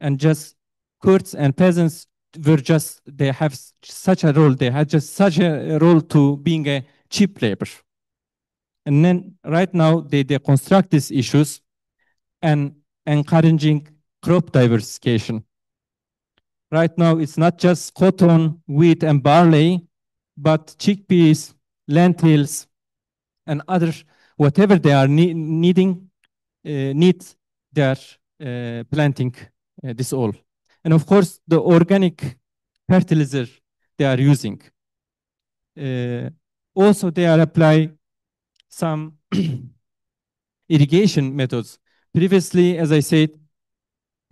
And just Kurds and peasants were just, they have such a role, they had just such a role to being a cheap labor. And then right now they deconstruct these issues and encouraging crop diversification. Right now it's not just cotton, wheat, and barley, but chickpeas, lentils, and other, whatever they are needing, they are planting this all. And of course, the organic fertilizer they are using. Also, they are applying some irrigation methods. Previously, as I said,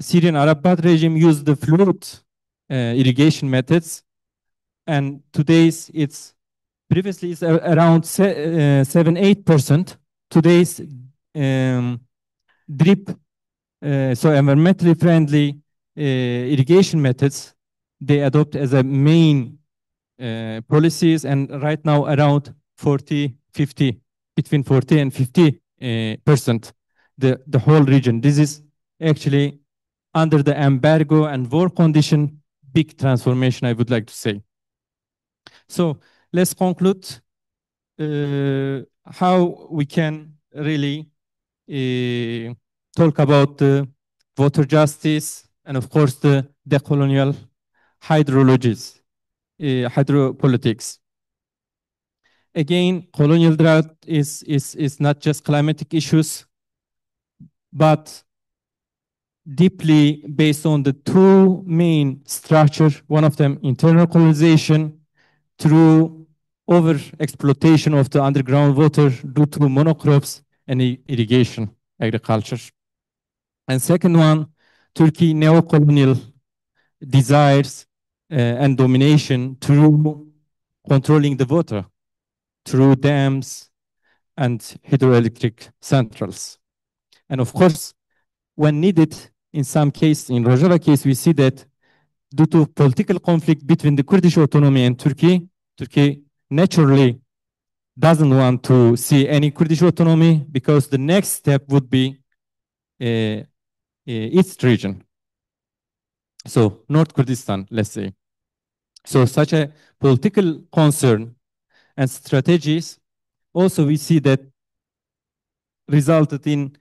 Syrian Arab Bath regime used the fluid irrigation methods, and today's previously it's around 7-8%. Today's drip, so environmentally friendly irrigation methods, they adopt as a main policies, and right now around 40-50, between 40 and 50%, the whole region. This is actually under the embargo and war condition, big transformation, I would like to say. So let's conclude how we can really talk about the water justice and of course the decolonial hydrologies, hydropolitics. Again, colonial drought is not just climatic issues, but deeply based on the two main structures. One of them, internal colonization through over exploitation of the underground water due to monocrops and irrigation agriculture. And second one, Turkey neo-colonial desires and domination through controlling the water through dams and hydroelectric centrals. And of course, when needed, in some case, in Rojava case, we see that due to political conflict between the Kurdish autonomy and Turkey, Turkey naturally doesn't want to see any Kurdish autonomy because the next step would be East region. So North Kurdistan, let's say. So such a political concern and strategies, also we see that resulted in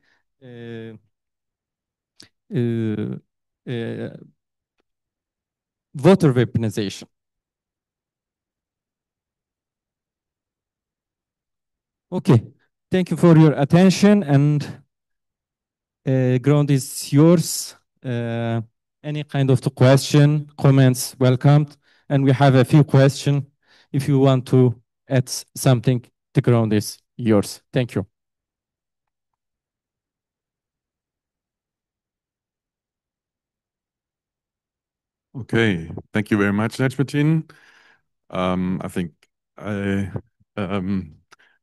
water weaponization. Okay, thank you for your attention, and ground is yours. Any kind of the question, comments, welcomed. And we have a few questions. If you want to add something, the ground is yours. Thank you. Okay, thank you very much, Necmettin. I think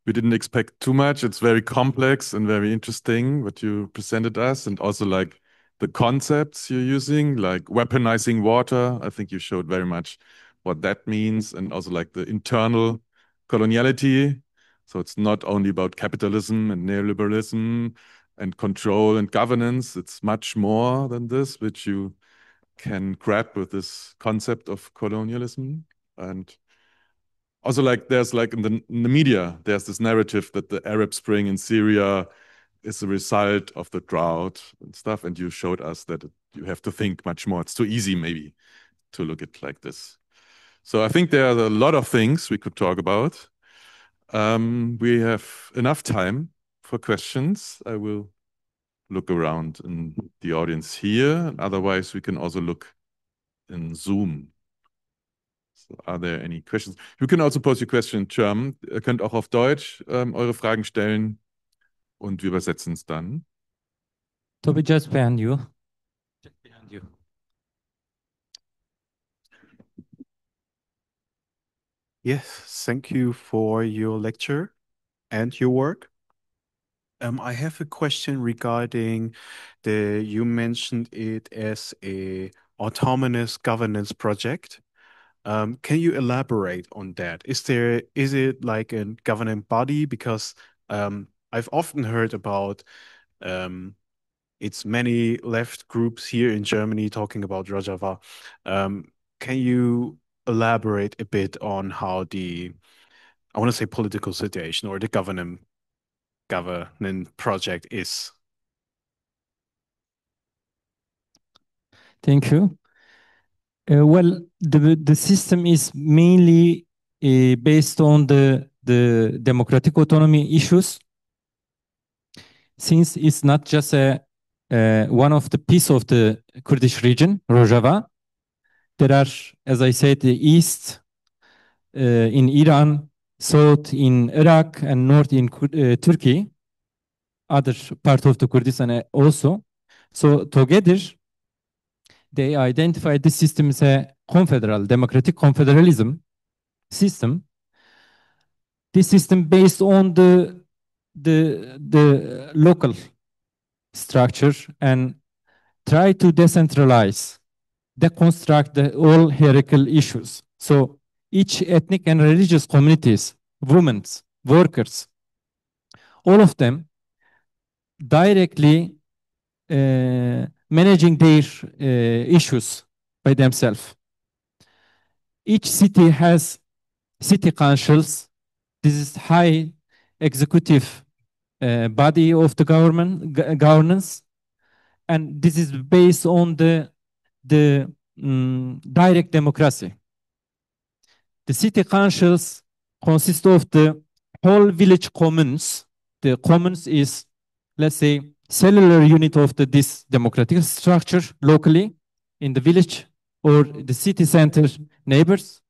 we didn't expect too much. It's very complex and very interesting what you presented us, and also like the concepts you're using, like weaponizing water. I think you showed very much what that means, and also like the internal coloniality. So it's not only about capitalism and neoliberalism and control and governance. It's much more than this, which you can grab with this concept of colonialism. And also, like, there's like in the media, there's this narrative that the Arab Spring in Syria is a result of the drought and stuff. And you showed us that you have to think much more. It's too easy, maybe, to look at like this. So I think there are a lot of things we could talk about. We have enough time for questions. I will look around in the audience here. Otherwise, we can also look in Zoom. So are there any questions? You can also post your question in German. Ihr könnt auch auf Deutsch eure Fragen stellen und wir übersetzen es dann. Toby, just behind you. Just behind you. Yes, thank you for your lecture and your work. I have a question regarding you mentioned it as a autonomous governance project. Can you elaborate on that? Is it like a governing body? Because I've often heard about it's many left groups here in Germany talking about Rojava. Can you elaborate a bit on how I want to say political situation or the governing project is? Thank you. Well, the system is mainly based on the democratic autonomy issues, since it's not just one of the piece of the Kurdish region, Rojava. There are, as I said, the east in Iran, south in Iraq, and north in Turkey, other part of the Kurdistan also. So together, they identified this system as a confederal, democratic confederalism system. This system based on the local structure and try to decentralize, deconstruct all hierarchical issues. So each ethnic and religious communities, women, workers, all of them directly managing their issues by themselves. Each city has city councils. This is high executive body of the governance, and this is based on the direct democracy. The city councils consist of the whole village communes. The communes is, let's say, cellular unit of this democratic structure locally in the village or the city center neighbors.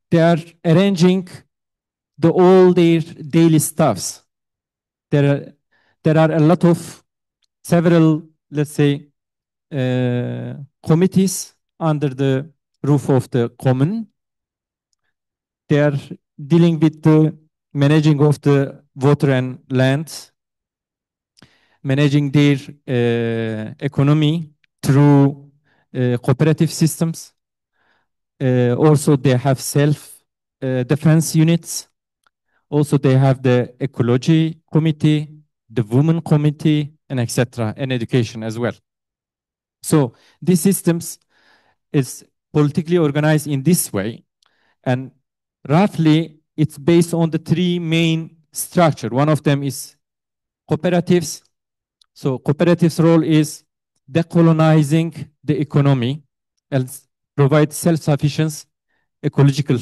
They are arranging all their daily stuffs. There are a lot of several, let's say, committees under the roof of the commune. They are dealing with the managing of the water and land, managing their economy through cooperative systems. Also, they have self-defense units. Also, they have the ecology committee, the women committee, and etc., and education as well. So these systems is politically organized in this way, and roughly it's based on the three main structure. One of them is cooperatives. So cooperatives' role is decolonizing the economy and provide self-sufficiency, ecological,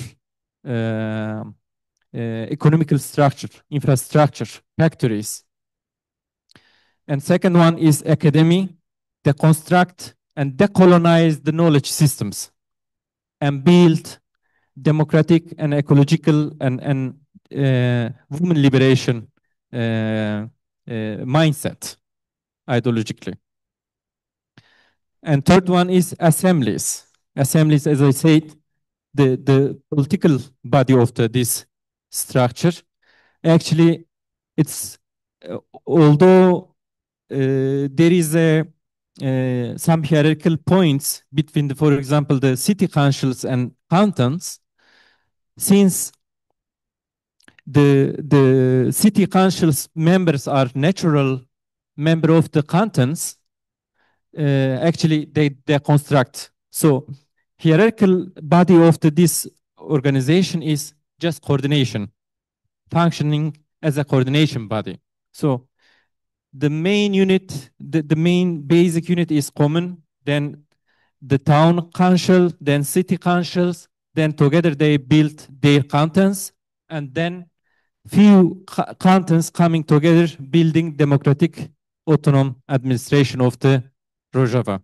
economical structure, infrastructure, factories. And second one is academy, deconstruct and decolonize the knowledge systems and build democratic and ecological and women liberation mindset ideologically. And third one is assemblies. Assemblies, as I said, the political body of this structure. Actually, it's although there is some hierarchical points between, for example, the city councils and cantons, since the city councils members are natural member of the cantons, actually they construct. So hierarchical body of this organization is just coordination, functioning as a coordination body. So the main unit, the main basic unit is common, then the town council, then city councils, then together they build their cantons, and then few cantons coming together building democratic autonomous administration of the Rojava.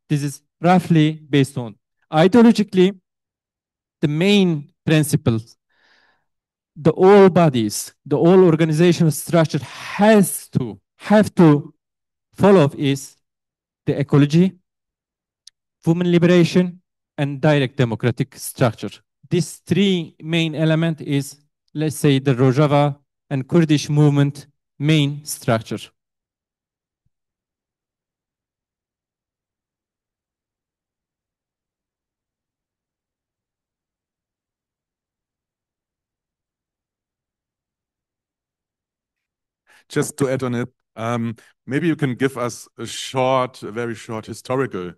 This is roughly based on ideologically the main principles. The all bodies, the all organizational structure have to follow is the ecology, women liberation, and direct democratic structure. These three main element is, let's say, the Rojava and Kurdish movement main structure. Just to add on it, maybe you can give us a very short historical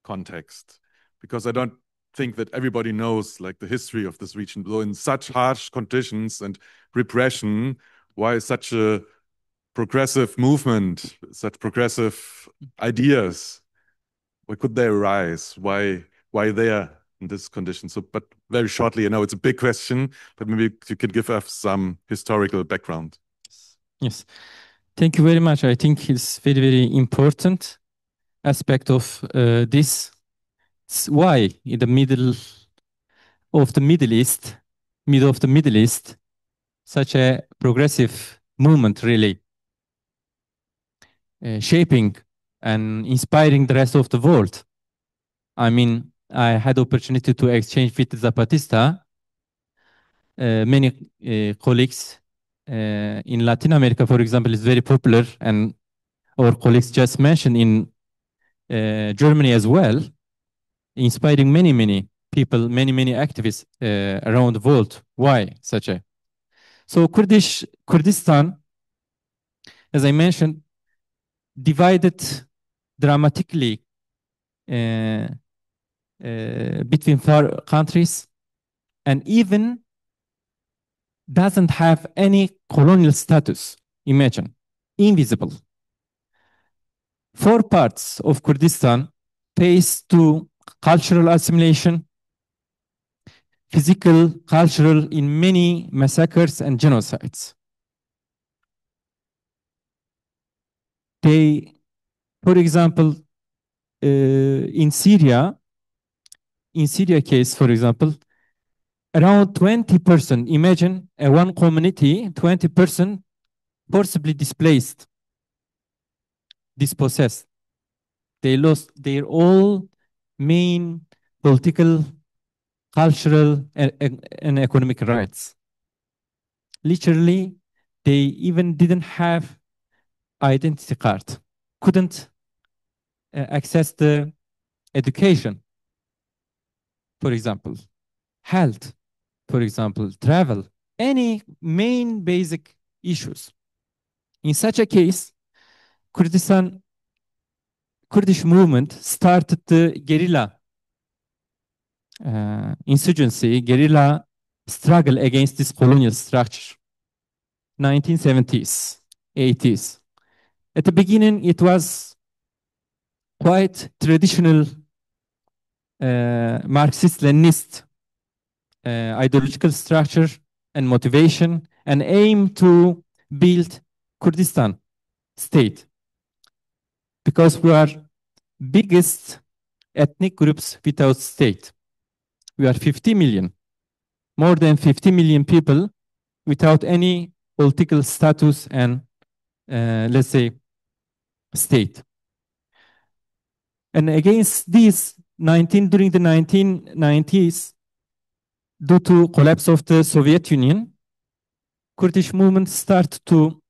context, because I don't think that everybody knows like the history of this region. So in such harsh conditions and repression, why such a progressive movement, such progressive ideas, why could they arise? Why they are in this condition? So, but very shortly, I know it's a big question, but maybe you can give us some historical background. Yes, thank you very much. I think it's very, very important aspect of this. It's why in the middle of the Middle East, such a progressive movement really shaping and inspiring the rest of the world. I mean, I had opportunity to exchange with Zapatista, many colleagues in Latin America, for example, is very popular, and our colleagues just mentioned in Germany as well, inspiring many, many people, many, many activists around the world. Why such a? So Kurdistan, as I mentioned, divided dramatically between four countries, and even doesn't have any colonial status. Imagine, invisible. Four parts of Kurdistan face to cultural assimilation, physical, cultural, in many massacres and genocides. They, for example, in Syria case, for example, around 20%, imagine one community, 20% forcibly displaced, dispossessed. They lost their all main political, cultural, and economic rights. Literally, they even didn't have identity card, couldn't access the education, for example, health, for example, travel, any main basic issues. In such a case, Kurdish movement started the guerrilla insurgency, guerrilla struggle against this colonial structure. 1970s, 80s. At the beginning, it was quite traditional Marxist-Leninist ideological structure and motivation, and aim to build Kurdistan state, because we are biggest ethnic groups without state. We are 50 million, more than 50 million people without any political status and let's say state. And against this, during the 1990s, due to collapse of the Soviet Union, Kurdish movement start to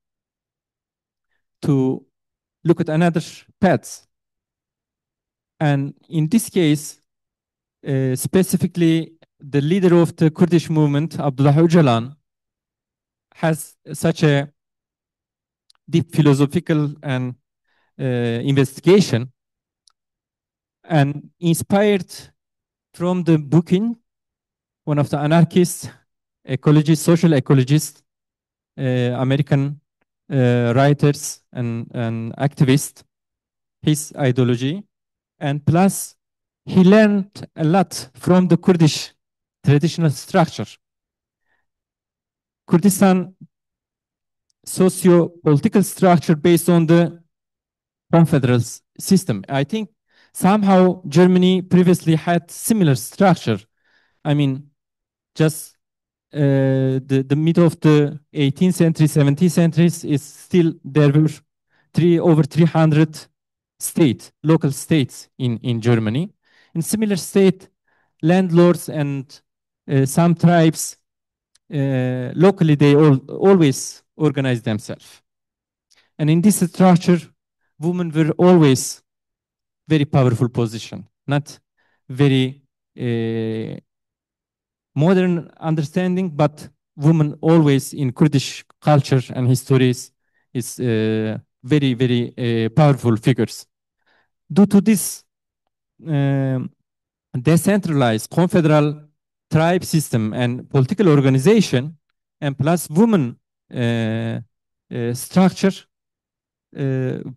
look at another path. And in this case, specifically, the leader of the Kurdish movement, Abdullah Öcalan, has such a deep philosophical and investigation and inspired from the Buchan, one of the anarchist ecologists, social ecologists, American writers and activists, his ideology. And plus, he learned a lot from the Kurdish traditional structure. Kurdistan socio-political structure based on the confederal system. I think somehow Germany previously had similar structure. I mean, just the middle of the 18th century, 17th centuries is still there were over 300 local states in Germany. In similar state, landlords and some tribes locally they always organize themselves. And in this structure, women were always very powerful position, not very modern understanding, but women always in Kurdish culture and histories is very, very powerful figures. Due to this decentralized confederal tribe system and political organization, and plus women structure,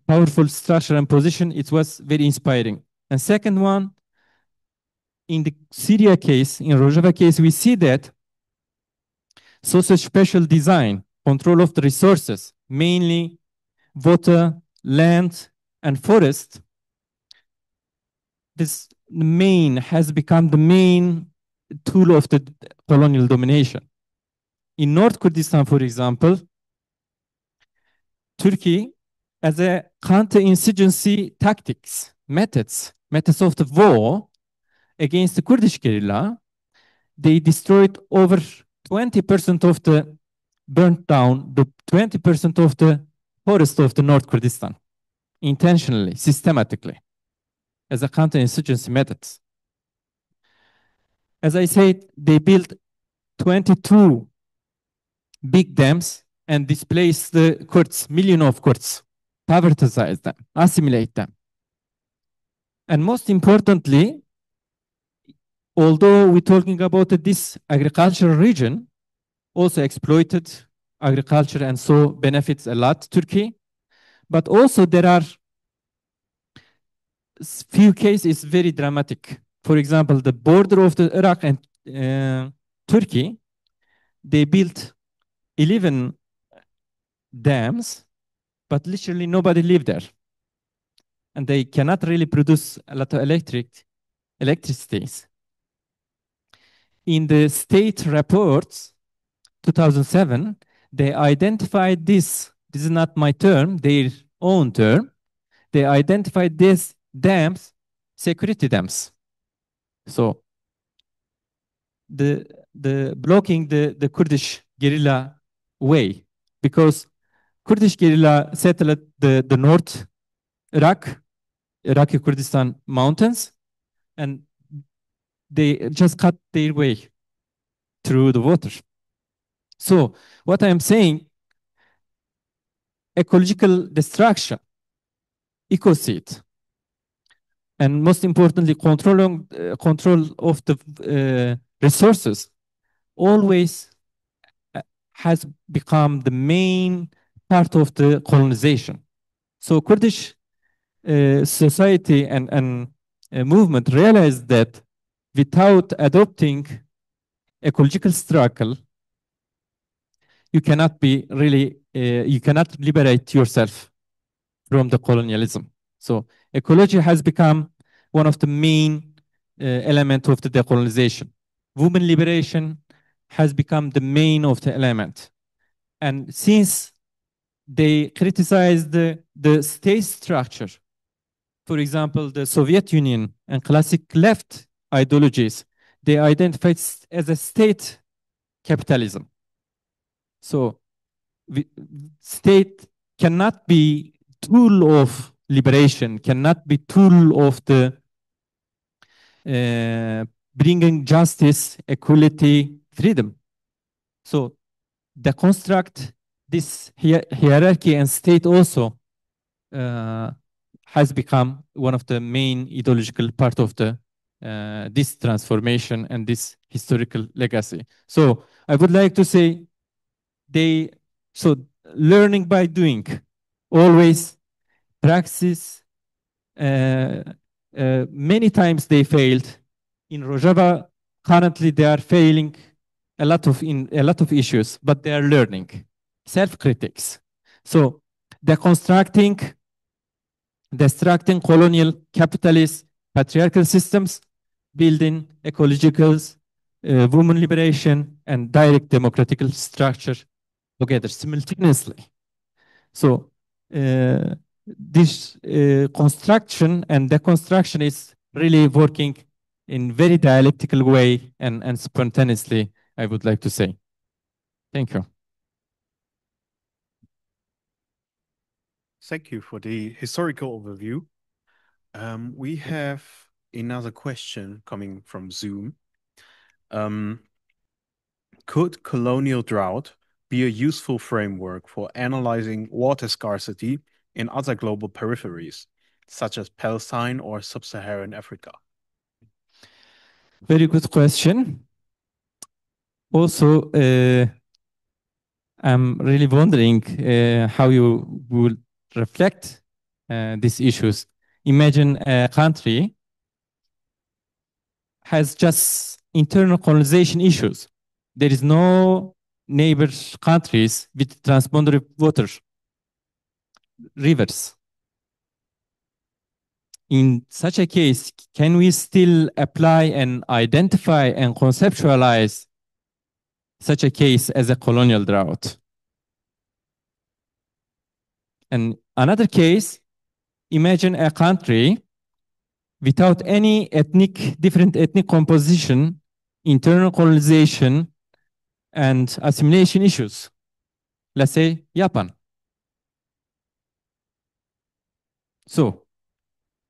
powerful structure and position, it was very inspiring. And second one, in the Syria case, in Rojava case, we see that socio-spatial design, control of the resources, mainly water, land, and forest, this has become the main tool of the colonial domination. In North Kurdistan, for example, Turkey, as a counter-insurgency methods of the war against the Kurdish guerrilla, they destroyed over 20% of the, burnt down the 20% of the forest of the North Kurdistan, intentionally, systematically, as a counter-insurgency methods. As I said, they built 22 big dams and displaced the Kurds, millions of Kurds, povertize them, assimilate them. And most importantly, although we're talking about this agricultural region, also exploited agriculture and so benefits a lot Turkey, but also there are few cases very dramatic. For example, the border of the Iraq and Turkey, they built 11 dams, but literally nobody lived there. And they cannot really produce a lot of electricity. In the state reports, 2007, they identified this is not my term, their own term, they identified these dams, security dams. So the blocking the Kurdish guerrilla way, because Kurdish guerrilla settled the North Iraqi Kurdistan mountains, and they just cut their way through the water. So what I am saying, ecological destruction, ecocide, and most importantly, control of the resources always has become the main part of the colonization. So Kurdish society and movement realized that without adopting ecological struggle, you cannot be really, you cannot liberate yourself from the colonialism. So ecology has become one of the main elements of the decolonization. Women liberation has become the main of the element. And since they criticized the state structure, for example, the Soviet Union and classic left ideologies, they identified as a state capitalism. So state cannot be tool of liberation, cannot be tool of the bringing justice, equality, freedom. So deconstruct this hierarchy and state also has become one of the main ideological part of the this transformation and this historical legacy. So I would like to say so learning by doing, always practice. Many times they failed. In Rojava, currently they are failing in a lot of issues, but they are learning. Self-critics. So destructing colonial capitalist patriarchal systems, building ecological, women liberation, and direct democratic structure together simultaneously. So this construction and deconstruction is really working in very dialectical way and spontaneously, I would like to say. Thank you. Thank you for the historical overview. We have another question coming from Zoom. Could colonial drought be a useful framework for analyzing water scarcity in other global peripheries, such as Palestine or sub-Saharan Africa? Very good question. Also, I'm really wondering how you will reflect these issues. Imagine a country has just internal colonization issues. There is no neighbor countries with transboundary water, rivers. In such a case, can we still apply and identify and conceptualize such a case as a colonial drought? And another case, imagine a country without any different ethnic composition, internal colonization, and assimilation issues. Let's say Japan. So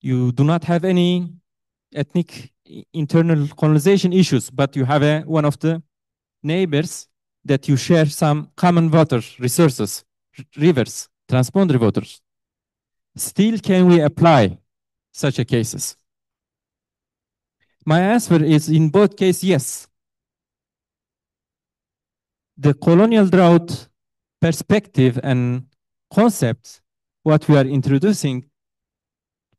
you do not have any ethnic internal colonization issues, but you have one of the neighbors that you share some common water resources, rivers, transboundary waters. Still, can we apply such a cases? My answer is in both cases, yes. The colonial drought perspective and concepts, what we are introducing,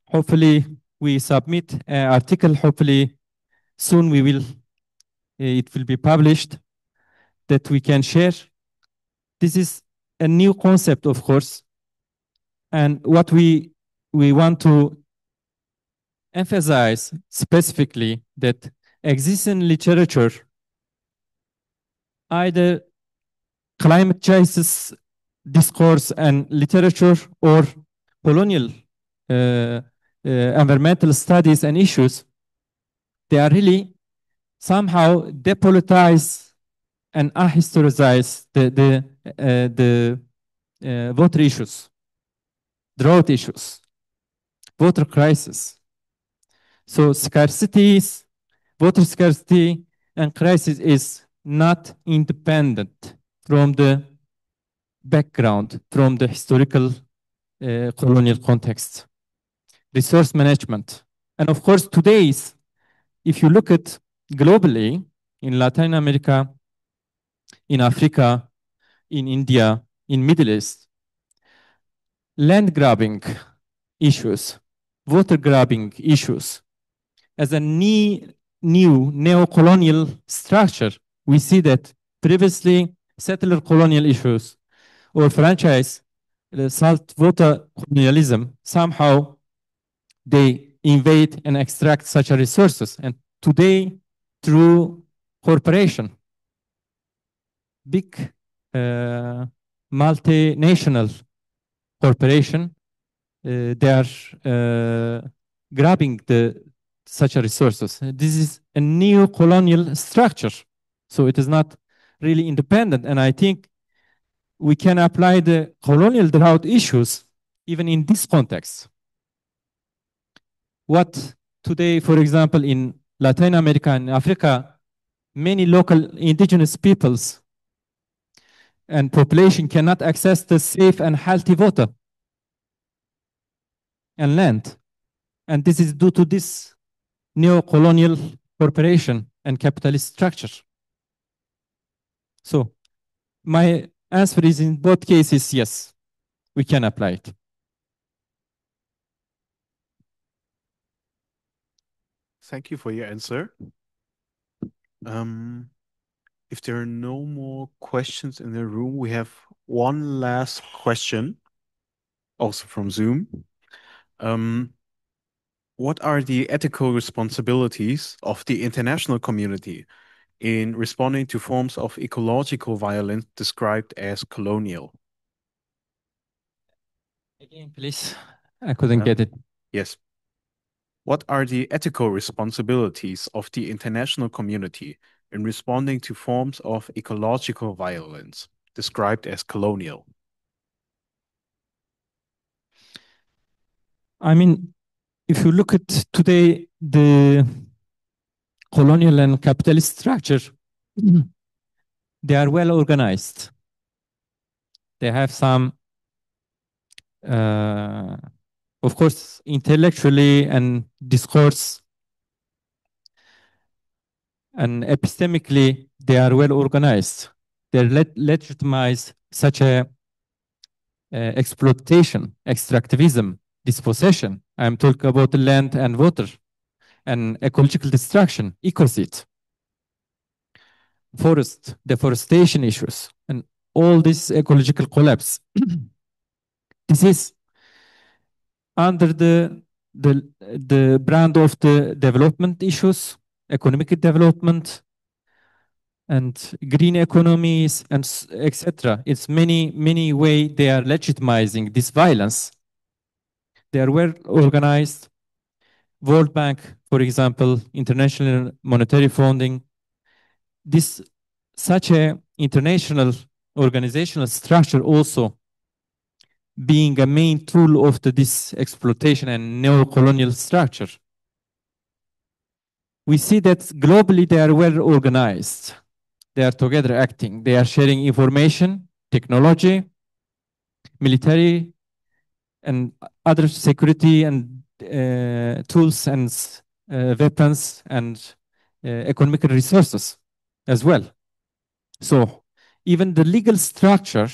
hopefully we submit an article, hopefully soon it will be published that we can share. This is a new concept, of course, and what we want to emphasize specifically that exists in literature, either climate crisis discourse and literature or colonial environmental studies and issues, they are really somehow depolitize and ahistoricize the water issues, drought issues, water crisis. So water scarcity and crisis is not independent from the background, from the historical colonial context. Resource management. And of course, if you look at globally, in Latin America, in Africa, in India, in Middle East, land grabbing issues, water grabbing issues, as a new neo-colonial structure, we see that previously settler colonial issues or franchise, the saltwater colonialism, somehow they invade and extract such resources. And today, through corporation, big multinational corporation, they are grabbing such resources. This is a neo-colonial structure. So it is not really independent. And I think we can apply the colonial drought issues even in this context. What today, for example, in Latin America and Africa, many local indigenous peoples and population cannot access the safe and healthy water. and land. And this is due to this neo-colonial corporation and capitalist structure. So my answer is in both cases, yes, we can apply it. Thank you for your answer. If there are no more questions in the room, we have one last question, also from Zoom. What are the ethical responsibilities of the international community in responding to forms of ecological violence described as colonial? Again, please. I couldn't get it. Yes. What are the ethical responsibilities of the international community in responding to forms of ecological violence described as colonial? I mean, if you look at today, the colonial and capitalist structure, they are well organized. They have some, of course, intellectually and discourse and epistemically, they are well organized. They legitimize such a exploitation, extractivism, dispossession. I'm talking about the land and water and ecological destruction, ecocide, forest, deforestation issues, and all this ecological collapse. This is under the brand of the development issues, economic development, and green economies, and etc. It's many way they are legitimizing this violence. They are well organized. World Bank, for example, International Monetary Funding, this such a international organizational structure also being a main tool of this exploitation and neo-colonial structure. We see that globally they are well organized. They are together acting. They are sharing information, technology, military, and other security and tools and weapons and economic resources as well. So even the legal structure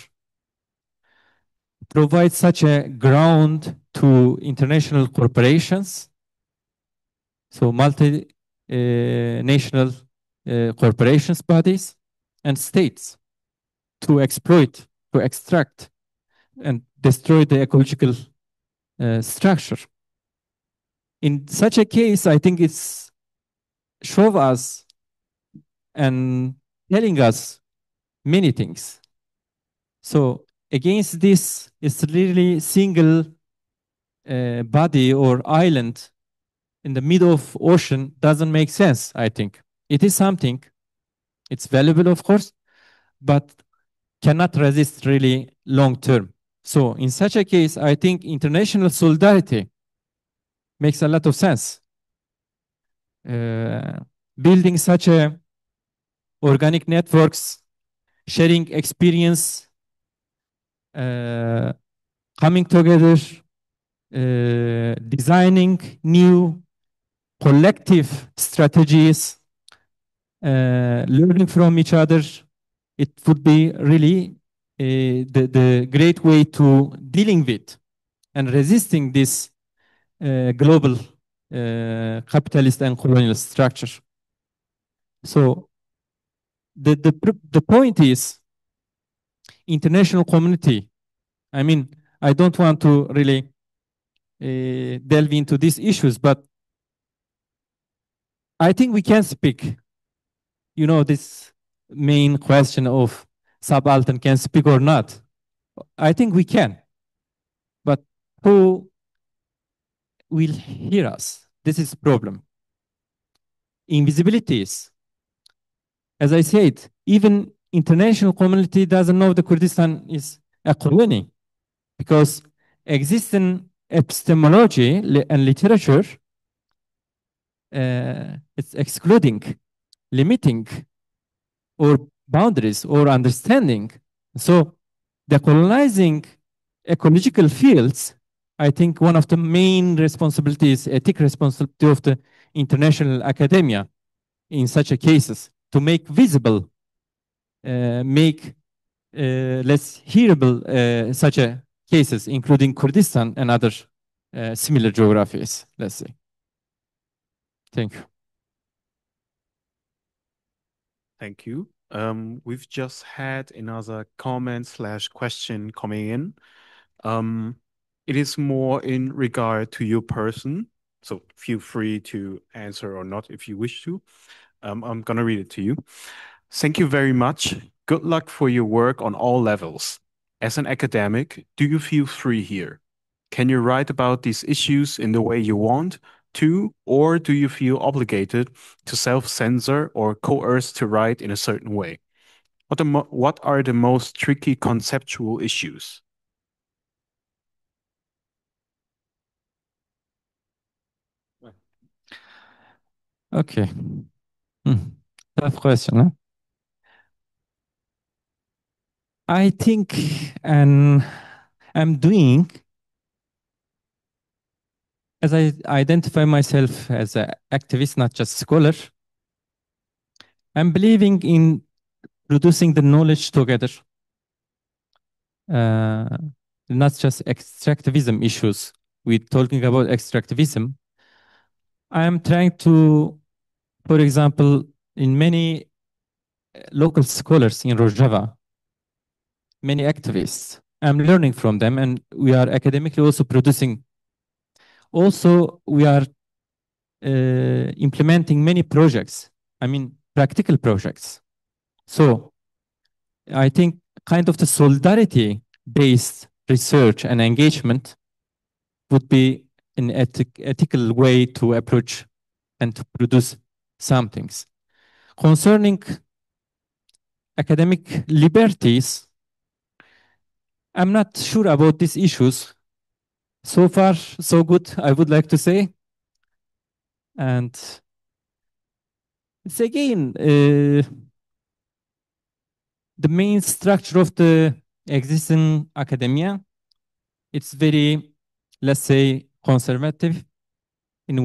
provides such a ground to international corporations, so multinational corporations, bodies, and states to exploit, to extract, and destroy the ecological structure. In such a case, I think it's show us and telling us many things. So against this, it's really single body or island in the middle of ocean doesn't make sense, I think. It is something, it's valuable, of course, but cannot resist really long term. So in such a case, I think international solidarity makes a lot of sense. Building such a organic networks, sharing experience, coming together, designing new collective strategies, learning from each other, it would be really the great way to dealing with and resisting this global capitalist and colonial structure. So the point is international community. I mean, I don't want to really delve into these issues, but I think we can speak. You know, this main question of subaltern can speak or not. I think we can. But who will hear us? This is the problem. Invisibilities. As I said, even international community doesn't know the Kurdistan is a colony because existing epistemology and literature it's excluding, limiting, or boundaries or understanding. So the colonizing ecological fields I think one of the main responsibilities, ethic responsibility of the international academia in such a cases to make visible, make less hearable such a cases, including Kurdistan and other similar geographies, let's say. Thank you. Thank you. We've just had another comment slash question coming in. It is more in regard to your person, so feel free to answer or not if you wish to. I'm going to read it to you. Thank you very much. Good luck for your work on all levels. As an academic, do you feel free here? Can you write about these issues in the way you want to, or do you feel obligated to self-censor or coerced to write in a certain way? What are the most tricky conceptual issues? Okay. Tough question, huh? I think, and I'm doing, as I identify myself as an activist, not just scholar, I'm believing in producing the knowledge together, not just extractivism issues. We're talking about extractivism. I'm trying to, for example, in many local scholars in Rojava, many activists, I'm learning from them, and we are academically also producing. Also, we are implementing many projects, I mean, practical projects. So I think kind of the solidarity-based research and engagement would be an ethical way to approach and to produce some things. Concerning academic liberties, I'm not sure about these issues. So far, so good, I would like to say. And it's again, the main structure of the existing academia, it's very, let's say, conservative, in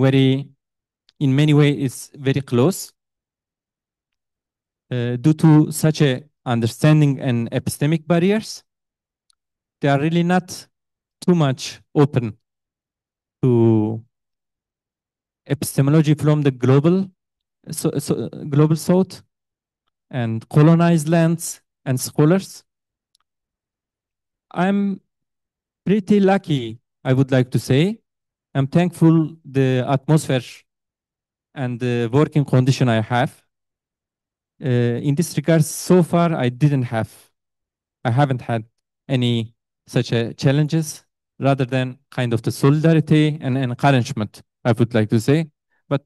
many ways, it's very close. Due to such a understanding and epistemic barriers, they are really not too much open to epistemology from the global south and colonized lands and scholars. I'm pretty lucky, I would like to say. I'm thankful the atmosphere and the working condition I have. In this regard, so far, I haven't had any such challenges, rather than kind of the solidarity and encouragement, I would like to say. But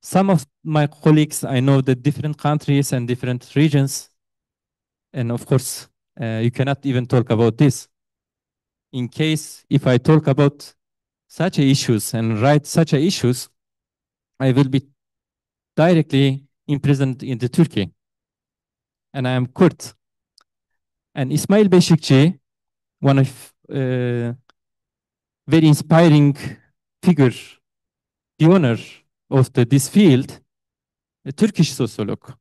some of my colleagues, I know the different countries and different regions, and of course, you cannot even talk about this. In case if I talk about such issues and write such issues, I will be directly imprisoned in the Turkey. And I am Kurd. And Ismail Beşikçi, one of very inspiring figure, pioneer of this field, a Turkish sociologist.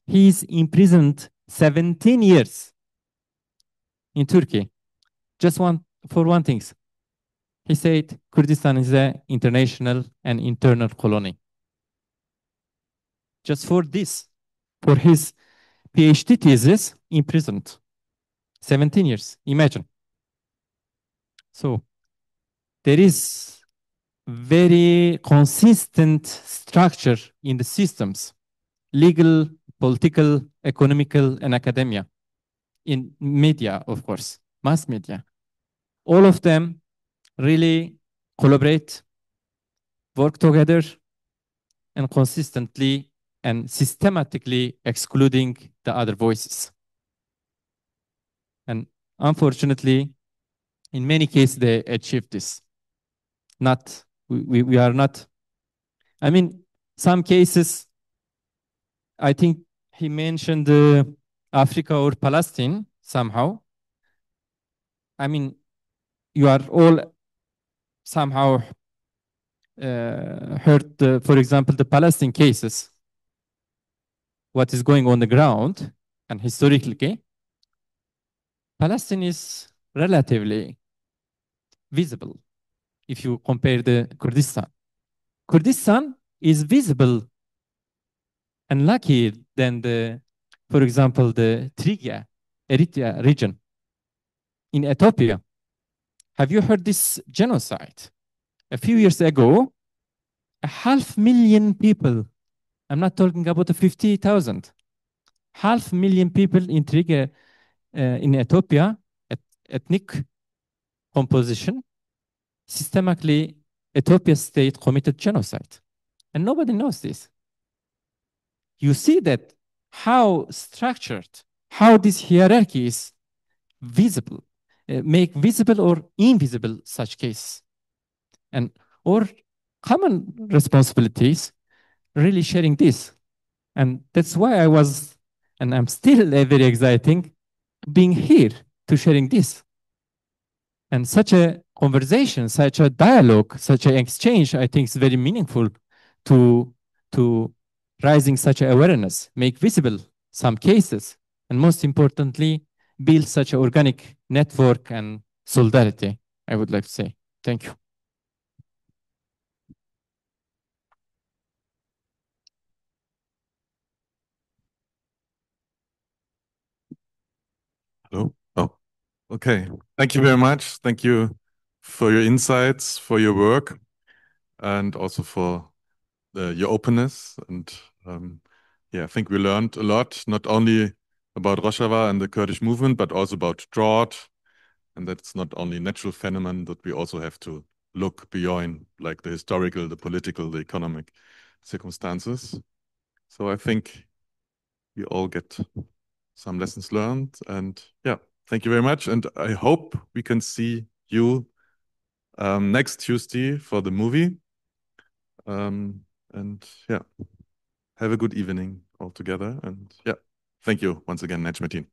He's imprisoned 17 years in Turkey. Just for one thing. He said Kurdistan is an international and internal colony. Just for this, for his PhD thesis, imprisoned 17 years, imagine. So there is very consistent structure in the systems, legal, political, economical, and academia, in media, of course, mass media. All of them really collaborate, work together, and consistently and systematically excluding the other voices. And unfortunately, in many cases, they achieve this. We are not, I mean, some cases, I think he mentioned Africa or Palestine somehow. I mean, you are all somehow heard, for example, the Palestine cases, what is going on the ground, and historically, Palestine is relatively visible if you compare the Kurdistan. Kurdistan is visible and luckier than the, for example, the Trigya, Eritrea region in Ethiopia. Have you heard this genocide? A few years ago, 500,000 people, I'm not talking about the 50,000, 500,000 people in Trigya, in Ethiopia, ethnic composition, systematically, Ethiopia state committed genocide. And nobody knows this. You see that how structured, how this hierarchy is visible, make visible or invisible such cases. And or common responsibilities really sharing this. And that's why I was, and I'm still very exciting being here to sharing this. And such a conversation, such a dialogue, such an exchange, I think is very meaningful to raising such awareness, make visible some cases, and most importantly, build such an organic network and solidarity, I would like to say. Thank you. Hello? Oh, okay. Thank you very much. Thank you for your insights, for your work, and also for your openness. And yeah, I think we learned a lot, not only about Rojava and the Kurdish movement, but also about drought. And that's not only a natural phenomenon, that we also have to look beyond, like the historical, the political, the economic circumstances. So I think we all get some lessons learned. And yeah, thank you very much. And I hope we can see you next Tuesday for the movie. And yeah, have a good evening all together. And yeah, thank you once again, Necmettin.